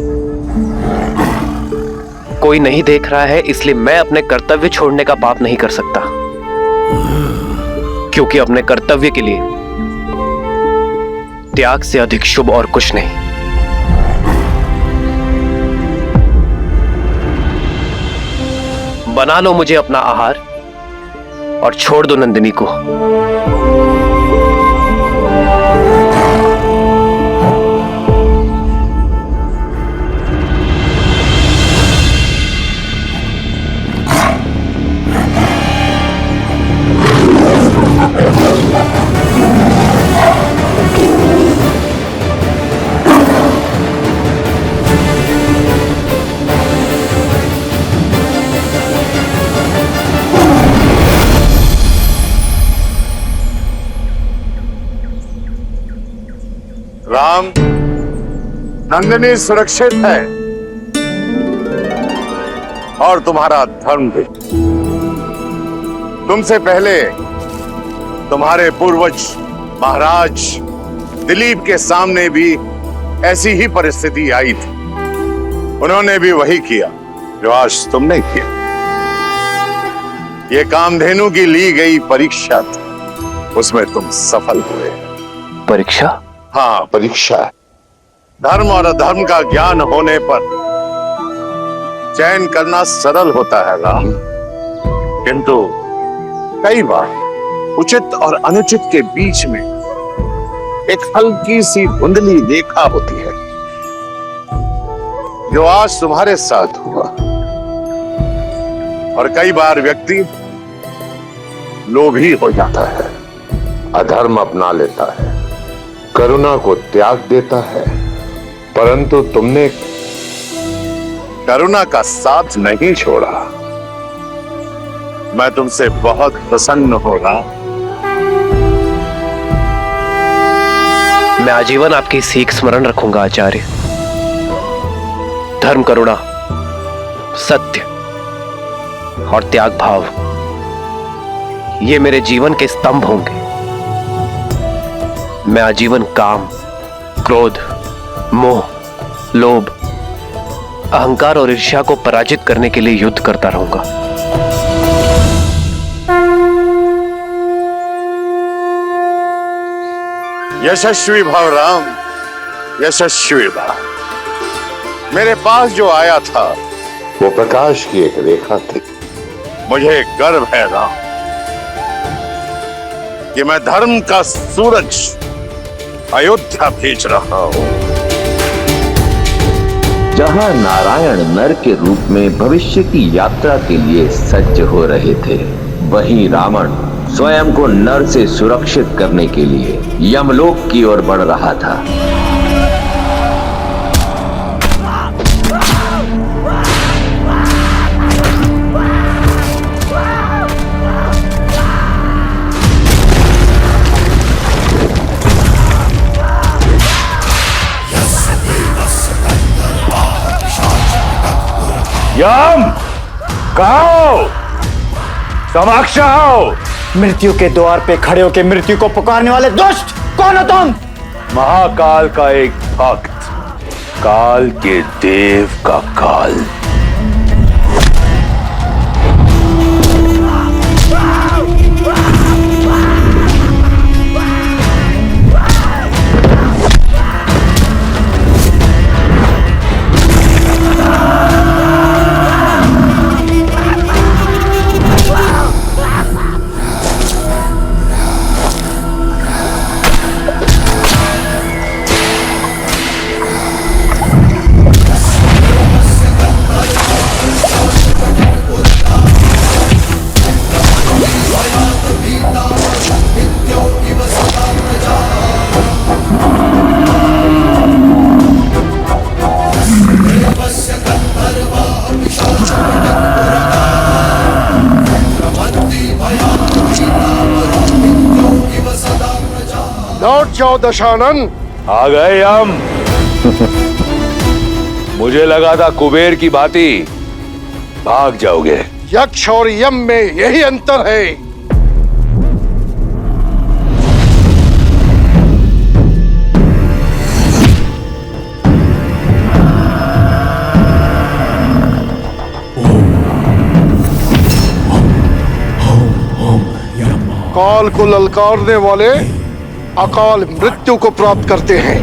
कोई नहीं देख रहा है, इसलिए मैं अपने कर्तव्य छोड़ने का पाप नहीं कर सकता, क्योंकि अपने कर्तव्य के लिए त्याग से अधिक शुभ और कुछ नहीं। बना लो मुझे अपना आहार और छोड़ दो नंदिनी को। राम, नंदिनी सुरक्षित है और तुम्हारा धर्म भी। तुमसे पहले तुम्हारे पूर्वज महाराज दिलीप के सामने भी ऐसी ही परिस्थिति आई थी। उन्होंने भी वही किया जो आज तुमने किया। ये कामधेनु की ली गई परीक्षा थी, उसमें तुम सफल हुए। परीक्षा? हाँ, परीक्षा है। धर्म और अधर्म का ज्ञान होने पर चयन करना सरल होता है राम, किंतु कई बार उचित और अनुचित के बीच में एक हल्की सी धुंधली रेखा होती है, जो आज तुम्हारे साथ हुआ। और कई बार व्यक्ति लोभी हो जाता है, अधर्म अपना लेता है, करुणा को त्याग देता है, परंतु तुमने करुणा का साथ नहीं छोड़ा। मैं तुमसे बहुत प्रसन्न हो रहा। मैं आजीवन आपकी सीख स्मरण रखूंगा आचार्य। धर्म, करुणा, सत्य और त्याग भाव, ये मेरे जीवन के स्तंभ होंगे। मैं आजीवन काम, क्रोध, मोह, लोभ, अहंकार और ईर्ष्या को पराजित करने के लिए युद्ध करता रहूंगा। यशस्वी भव राम, यशस्वी भव। मेरे पास जो आया था वो प्रकाश की एक रेखा थी। मुझे गर्व है राम कि मैं धर्म का सूरज अयोध्या भेज रहा हूं। जहां नारायण नर के रूप में भविष्य की यात्रा के लिए सज्ज हो रहे थे, वहीं रावण स्वयं को नर से सुरक्षित करने के लिए यमलोक की ओर बढ़ रहा था। यम, कहो, समक्ष आओ। मृत्यु के द्वार पे खड़े होकर मृत्यु को पुकारने वाले दुष्ट, कौन हो तुम? महाकाल का एक भक्त, काल के देव का काल। लौट जाओ दशानन। आ गए हम। मुझे लगा था कुबेर की भांति भाग जाओगे। यक्ष और यम में यही अंतर है। काल को ललकारने वाले अकाल मृत्यु को प्राप्त करते हैं।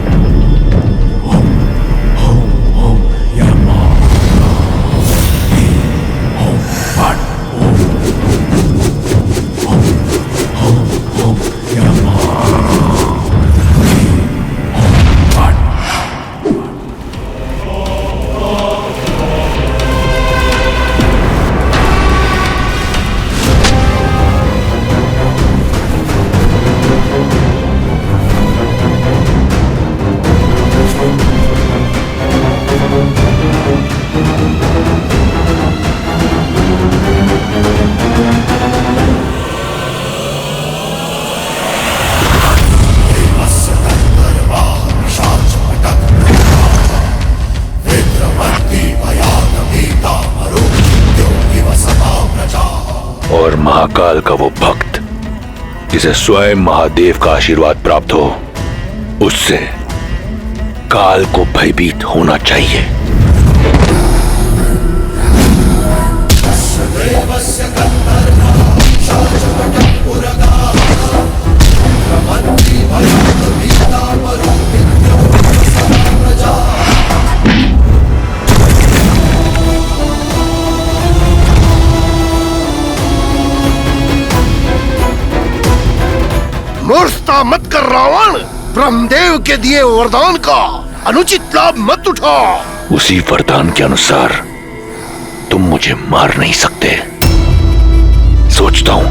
और महाकाल का वो भक्त जिसे स्वयं महादेव का आशीर्वाद प्राप्त हो, उससे काल को भयभीत होना चाहिए। मूर्खता मत कर रावण। ब्रह्मदेव के दिए वरदान का अनुचित लाभ मत उठा। उसी वरदान के अनुसार तुम मुझे मार नहीं सकते। सोचता हूं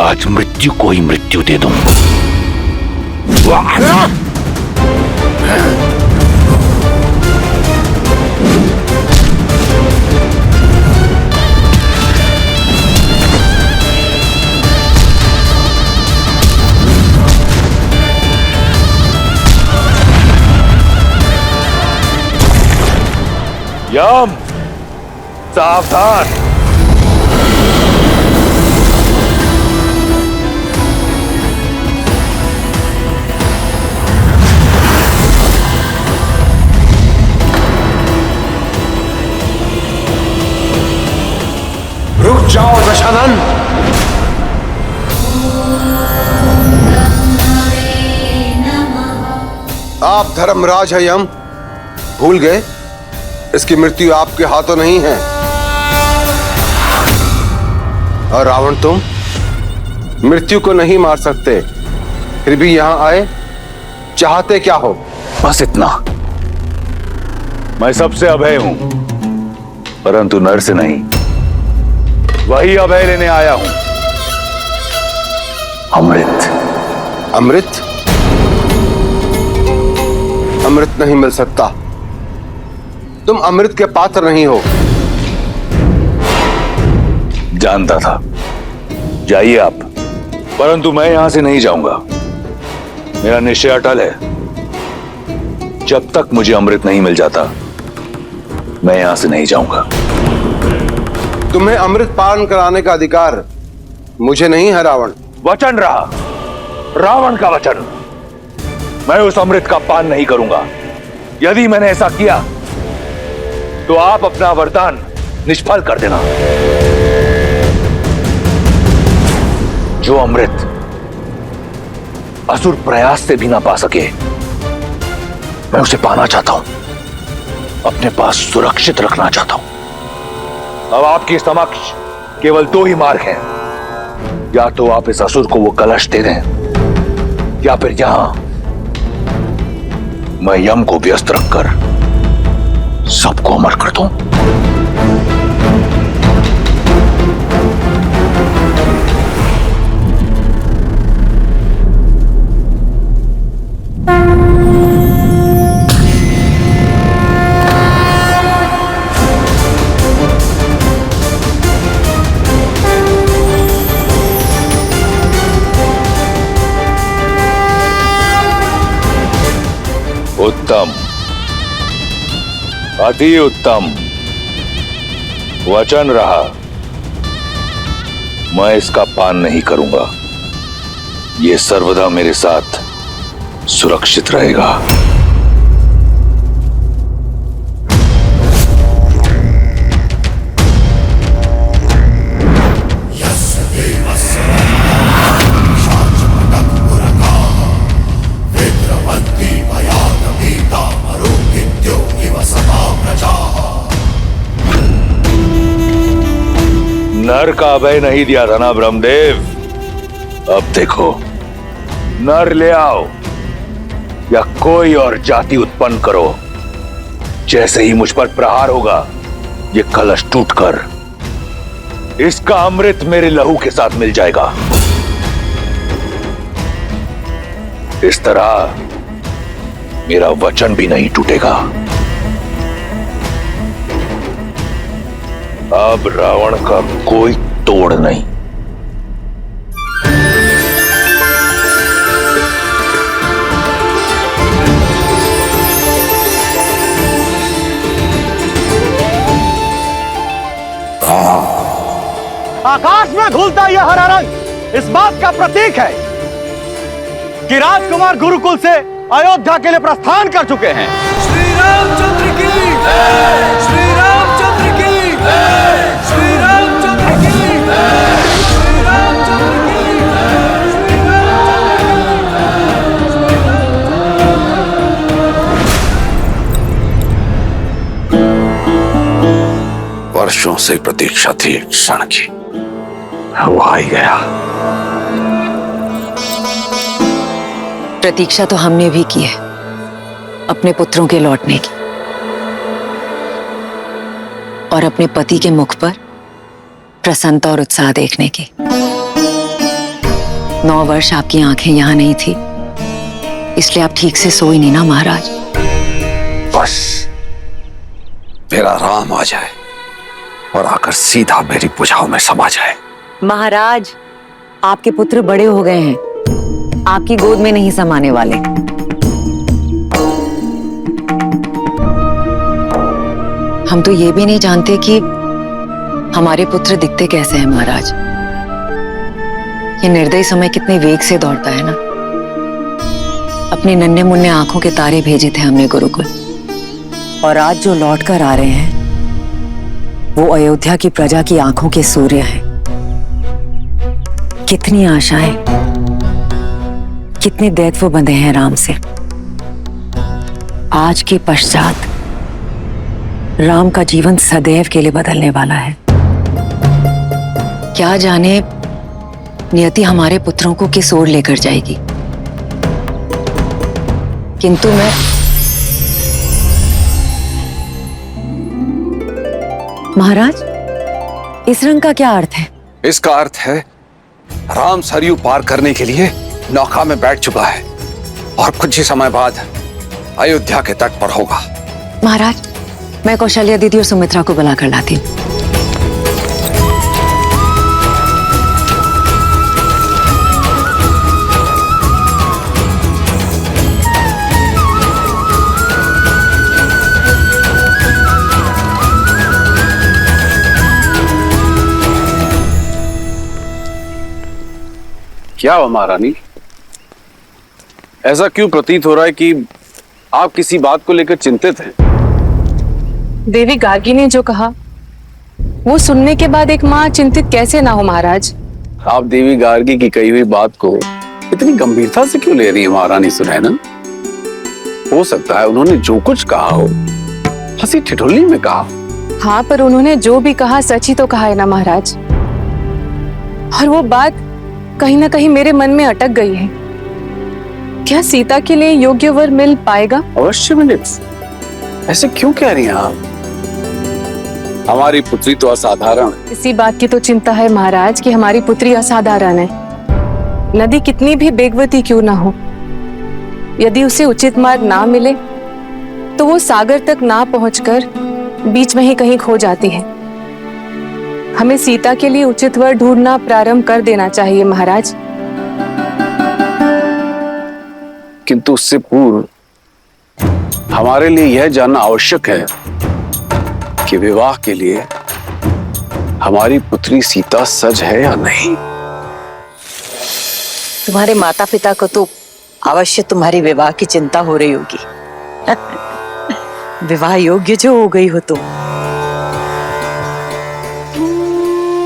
आज मृत्यु को ही मृत्यु दे दूं। यम, सावधान। रुक जाओ दशानन। आप धर्मराज है यम, भूल गए इसकी मृत्यु आपके हाथों नहीं है। और रावण तुम मृत्यु को नहीं मार सकते, फिर भी यहां आए, चाहते क्या हो? बस इतना। मैं सबसे अभय हूं, परंतु नर से नहीं। वही अभय लेने आया हूं, अमृत। अमृत? अमृत नहीं मिल सकता। तुम अमृत के पात्र नहीं हो। जानता था। जाइए आप, परंतु मैं यहां से नहीं जाऊंगा। मेरा निश्चय अटल है। जब तक मुझे अमृत नहीं मिल जाता, मैं यहां से नहीं जाऊंगा। तुम्हें अमृत पान कराने का अधिकार मुझे नहीं है रावण। वचन रहा। रावण का वचन, मैं उस अमृत का पान नहीं करूंगा। यदि मैंने ऐसा किया तो आप अपना वरदान निष्फल कर देना। जो अमृत असुर प्रयास से भी ना पा सके, मैं उसे पाना चाहता हूं, अपने पास सुरक्षित रखना चाहता हूं। अब आपके समक्ष केवल दो ही मार्ग हैं, या तो आप इस असुर को वो कलश दे दें, या फिर यहां मैं यम को व्यस्त रखकर सबको अमर कर दूं। उत्तम, अति उत्तम। वचन रहा, मैं इसका पान नहीं करूंगा। यह सर्वदा मेरे साथ सुरक्षित रहेगा। नर का अभय नहीं दिया था ना ब्रह्मदेव, अब देखो, नर ले आओ या कोई और जाति उत्पन्न करो, जैसे ही मुझ पर प्रहार होगा, ये कलश टूटकर इसका अमृत मेरे लहू के साथ मिल जाएगा। इस तरह मेरा वचन भी नहीं टूटेगा। अब रावण का कोई तोड़ नहीं। आकाश में झूलता यह हरा रंग इस बात का प्रतीक है कि राजकुमार गुरुकुल से अयोध्या के लिए प्रस्थान कर चुके हैं। श्री रामचंद्र की जय, श्री रामचंद्र की जय, श्री रामचंद्र की जय, श्री रामचंद्र की जय, श्री वर्षों से प्रतीक्षा थी एक क्षण की, वो आ ही गया। प्रतीक्षा तो हमने भी की है, अपने पुत्रों के लौटने की, और अपने पति के मुख पर प्रसन्नता और उत्साह देखने की। 9 वर्ष आपकी आंखें यहां नहीं थी, इसलिए आप ठीक से सोई नहीं ना महाराज। बस मेरा राम आ जाए और आकर सीधा मेरी भुजाओं में समा जाए। महाराज, आपके पुत्र बड़े हो गए हैं, आपकी गोद में नहीं समाने वाले। हम तो ये भी नहीं जानते कि हमारे पुत्र दिखते कैसे हैं महाराज। ये निर्दयी समय कितने वेग से दौड़ता है ना। अपने नन्हे मुन्ने आंखों के तारे भेजे थे हमने गुरुकुल, और आज जो लौट कर आ रहे हैं वो अयोध्या की प्रजा की आंखों के सूर्य हैं। कितनी आशाएं, कितने दैत्व बंधे हैं राम से। आज के पश्चात राम का जीवन सदैव के लिए बदलने वाला है। क्या जाने नियति हमारे पुत्रों को किस ओर लेकर जाएगी। किंतु मैं महाराज, इस रंग का क्या अर्थ है? इसका अर्थ है राम सरयू पार करने के लिए नौका में बैठ चुका है और कुछ ही समय बाद अयोध्या के तट पर होगा। महाराज, मैं कौशल्या दीदी और सुमित्रा को बुला कर लाती हूँ। क्या हुआ महारानी, ऐसा क्यों प्रतीत हो रहा है कि आप किसी बात को लेकर चिंतित हैं? देवी गार्गी ने जो कहा वो सुनने के बाद एक माँ चिंतित कैसे ना हो महाराज। आप देवी गार्गी की कही हुई बात को इतनी गंभीरता से क्यों ले रही है महारानी सुनैना? हो सकता है उन्होंने जो कुछ कहा हो हंसी ठिठोली में कहा। हाँ, पर उन्होंने जो भी कहा सच ही तो कहा है ना महाराज। और वो बात कहीं ना कहीं मेरे मन में अटक गई है। क्या सीता के लिए योग्य वर मिल पाएगा? अवश्य मिले। ऐसे क्यों कह रही हैं आप? हमारी पुत्री तो असाधारण है। इसी बात की तो चिंता है महाराज कि हमारी पुत्री असाधारण है। नदी कितनी भी बेगवती क्यों ना हो, यदि उसे उचित मार्ग ना मिले तो वो सागर तक ना पहुंचकर बीच में ही कहीं खो जाती है। हमें सीता के लिए उचित वर ढूंढना प्रारंभ कर देना चाहिए महाराज। किंतु उससे पूर्व हमारे लिए यह जानना आवश्यक है कि विवाह के लिए हमारी पुत्री सीता सज है या नहीं। तुम्हारे माता पिता को तो अवश्य तुम्हारी विवाह की चिंता हो रही होगी। विवाह योग्य जो हो गई हो तुम।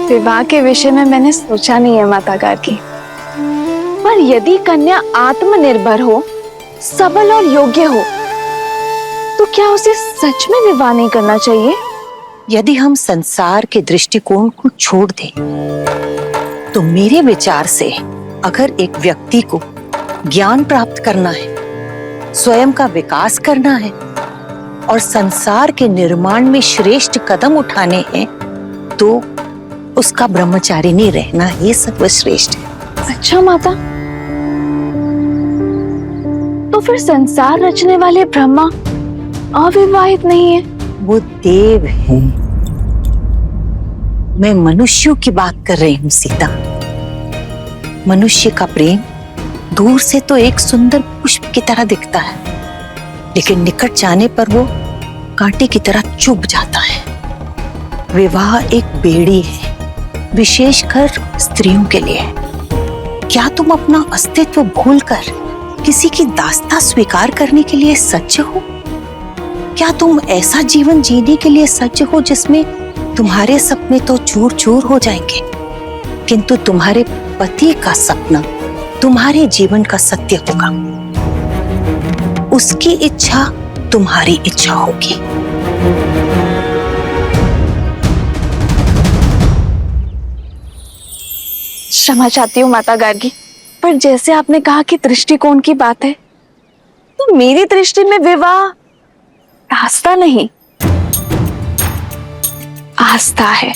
विवाह के विषय में मैंने सोचा नहीं है माता गार्गी, पर यदि कन्या आत्मनिर्भर हो, सबल और योग्य हो, तो क्या उसे सच में विवाह नहीं करना चाहिए? यदि हम संसार के दृष्टिकोण को छोड़ दें तो मेरे विचार से अगर एक व्यक्ति को ज्ञान प्राप्त करना है, स्वयं का विकास करना है और संसार के निर्माण में श्रेष्ठ कदम उठाने हैं, तो उसका ब्रह्मचारिणी रहना ही सर्वश्रेष्ठ है। अच्छा माता, तो फिर संसार रचने वाले ब्रह्मा अविवाहित नहीं है? वो देव हैं। मैं मनुष्यों की बात कर रही हूँ सीता। मनुष्य का प्रेम दूर से तो एक सुंदर पुष्प की तरह दिखता है, लेकिन निकट जाने पर वो कांटे की तरह चुभ जाता है। विवाह एक बेड़ी है, विशेषकर स्त्रियों के लिए। क्या तुम अपना अस्तित्व भूलकर किसी की दास्ता स्वीकार करने के लिए सज्ज हो? क्या तुम ऐसा जीवन जीने के लिए सज्ज हो जिसमें तुम्हारे सपने तो चूर चूर हो जाएंगे, किंतु तुम्हारे पति का सपना तुम्हारे जीवन का सत्य होगा। उसकी इच्छा तुम्हारी इच्छा होगी। क्षमा चाहती हूँ माता गार्गी, पर जैसे आपने कहा कि दृष्टिकोण की बात है, तो मेरी दृष्टि में विवाह रास्ता नहीं, आस्था है।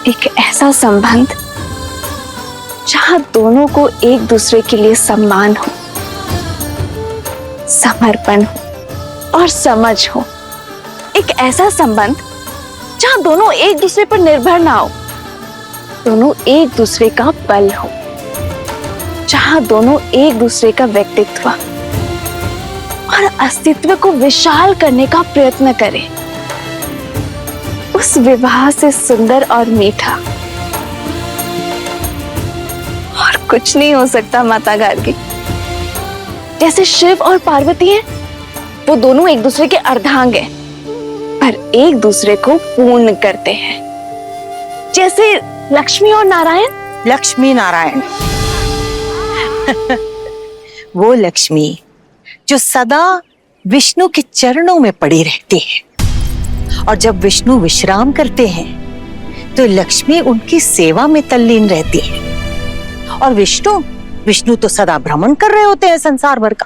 एक ऐसा संबंध जहां दोनों को एक दूसरे के लिए सम्मान हो, समर्पण हो और समझ हो। एक ऐसा संबंध जहां दोनों एक दूसरे पर निर्भर ना हो, दोनों एक दूसरे का बल हो, जहां दोनों एक दूसरे का व्यक्तित्व और अस्तित्व को विशाल करने का प्रयत्न करें। उस विवाह से सुंदर और मीठा और कुछ नहीं हो सकता माता गार्गी। जैसे शिव और पार्वती हैं, वो दोनों एक दूसरे के अर्धांग हैं, पर एक दूसरे को पूर्ण करते हैं। जैसे लक्ष्मी और नारायण। लक्ष्मी नारायण वो लक्ष्मी जो सदा विष्णु के चरणों में पड़ी रहती है, और जब विष्णु विश्राम करते हैं तो लक्ष्मी उनकी सेवा में तल्लीन रहती है। और विष्णु तो सदा भ्रमण कर रहे होते हैं संसार भर का।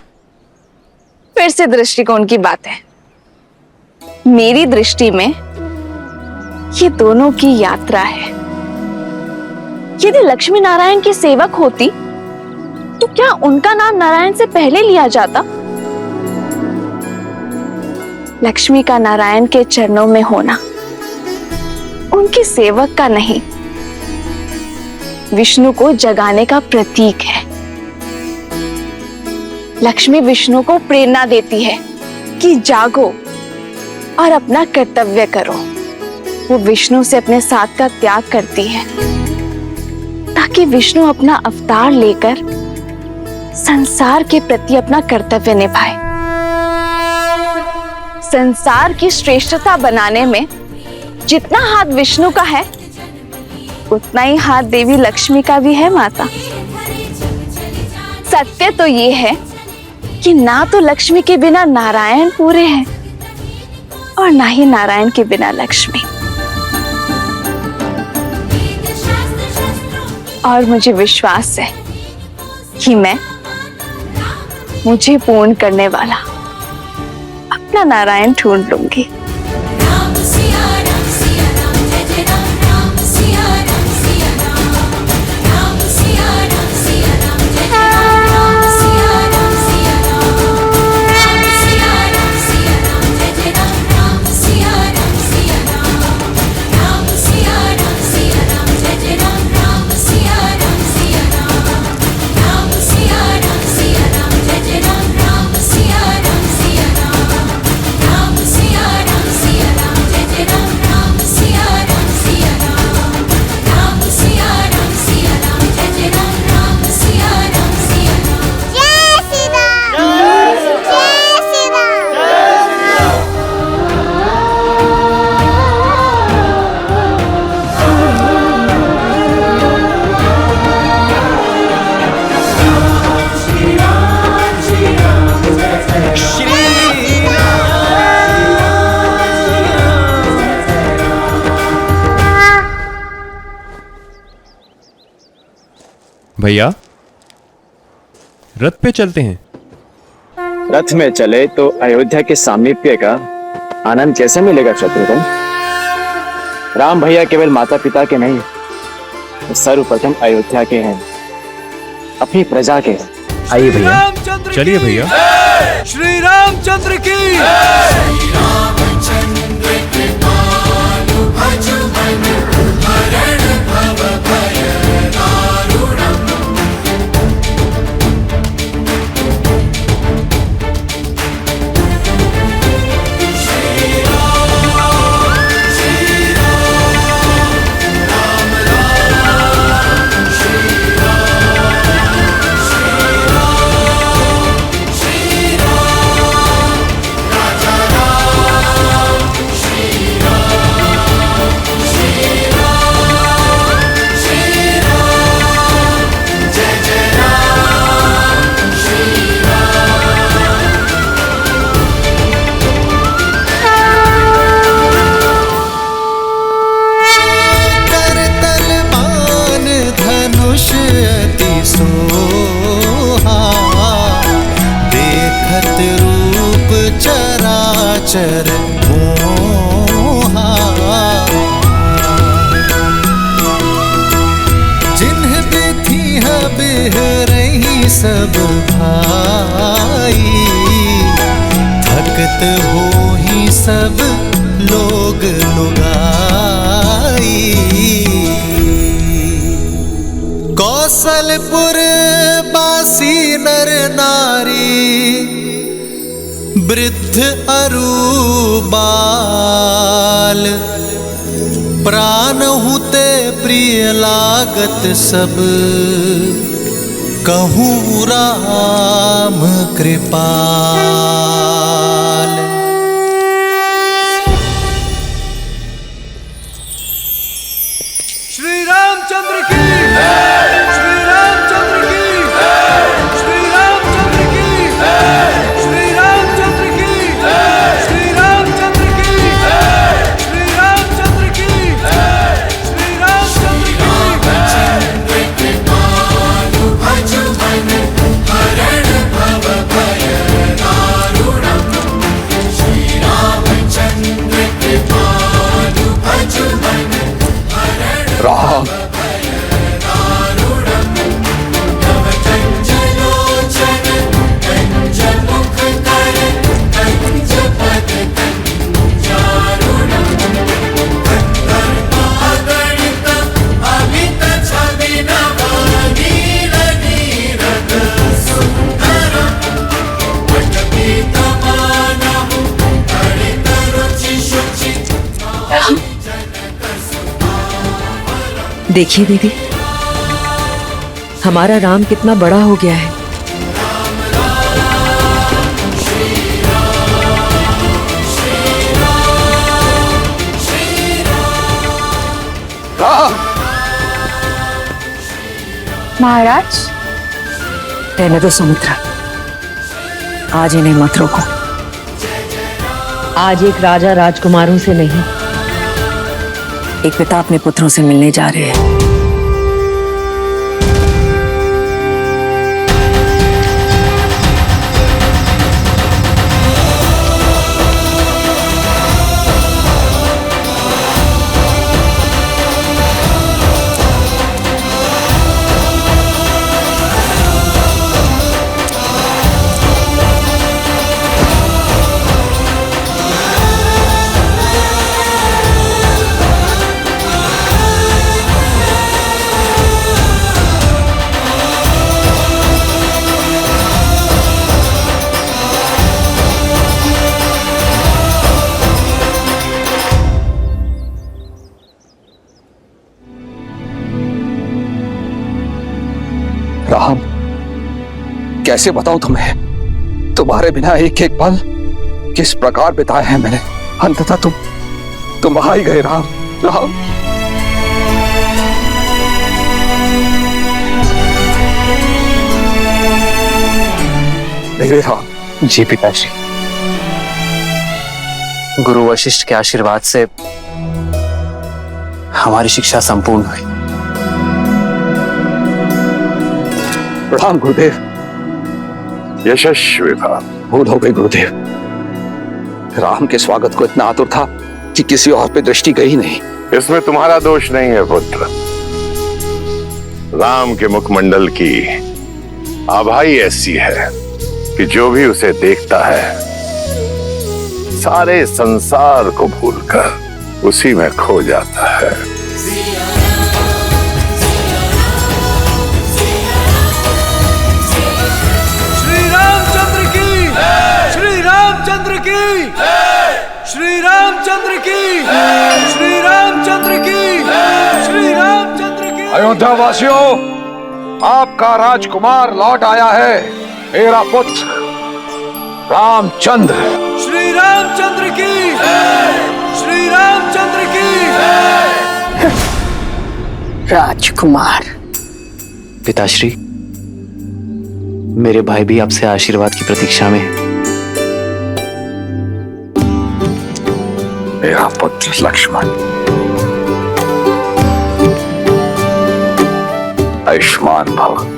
फिर से दृष्टिकोण की बात है। मेरी दृष्टि में ये दोनों की यात्रा है। यदि लक्ष्मी नारायण की सेवक होती तो क्या उनका नाम नारायण से पहले लिया जाता? लक्ष्मी का नारायण के चरणों में होना उनकी सेवक का नहीं, विष्णु को जगाने का प्रतीक है। लक्ष्मी विष्णु को प्रेरणा देती है कि जागो और अपना कर्तव्य करो। वो विष्णु से अपने साथ का त्याग करती है। ताकि विष्णु अपना अवतार लेकर संसार के प्रति अपना कर्तव्य निभाए। संसार की श्रेष्ठता बनाने में जितना हाथ विष्णु का है उतना ही हाथ देवी लक्ष्मी का भी है माता। सत्य तो ये है कि ना तो लक्ष्मी के बिना नारायण पूरे हैं और ना ही नारायण के बिना लक्ष्मी। और मुझे विश्वास है कि मैं मुझे पूर्ण करने वाला अपना नारायण ढूंढ लूंगी। भैया रथ पे चलते हैं। रथ में चले तो अयोध्या के सामीप्य का आनंद कैसे मिलेगा शत्रुघ्न? राम भैया केवल माता पिता के नहीं, सर्वप्रथम अयोध्या के हैं, अपनी प्रजा के हैं। आइए भैया, चलिए भैया। श्री रामचंद्र की चर मोहा जिन्ह बिथी बिह रही सब भाई, थकत हो ही सब लोग लुगाई। कौशलपुर बासी नर नारी, वृद्ध अरु बाल, प्राण हुते प्रिय लागत सब, कहूँ राम कृपाल। श्री रामचंद्र की, श्री रामचंद्र की, श्री रामचंद्र की, श्री रामचंद्र की, श्री रामचंद्र की, श्री रामचंद्र की, श्री राम देखिए दीदी, हमारा राम कितना बड़ा हो गया है। महाराज, रहने दो सुमित्रा, आज इन्हें मत रोको। आज एक राजा राजकुमारों से नहीं, एक पिता अपने पुत्रों से मिलने जा रहे हैं। राम, कैसे बताऊं तुम्हें, तुम्हारे बिना एक एक पल किस प्रकार बिताए हैं मैंने। अंततः तुम आ ही गए राम। राम, मेरे राम। जी पिताश्री, गुरु वशिष्ठ के आशीर्वाद से हमारी शिक्षा संपूर्ण हुई। प्रणाम गुरुदेव। यशस्वी था। भूल हो गई गुरुदेव। राम के स्वागत को इतना आतुर था कि किसी और पे दृष्टि गई नहीं। इसमें तुम्हारा दोष नहीं है पुत्र। राम के मुखमंडल की आभाई ऐसी है कि जो भी उसे देखता है सारे संसार को भूलकर उसी में खो जाता है। श्री रामचंद्र की, श्री रामचंद्र की, श्री रामचंद्र की, श्री रामचंद्र की, श्री रामचंद्र की। अयोध्या वासियों, आपका राजकुमार लौट आया है, मेरा पुत्र रामचंद्र। श्री रामचंद्र की, श्री रामचंद्र की। राजकुमार। पिताश्री, मेरे भाई भी आपसे आशीर्वाद की प्रतीक्षा में है। मेरा पुत्र लक्ष्मण, आयुष्मान भव।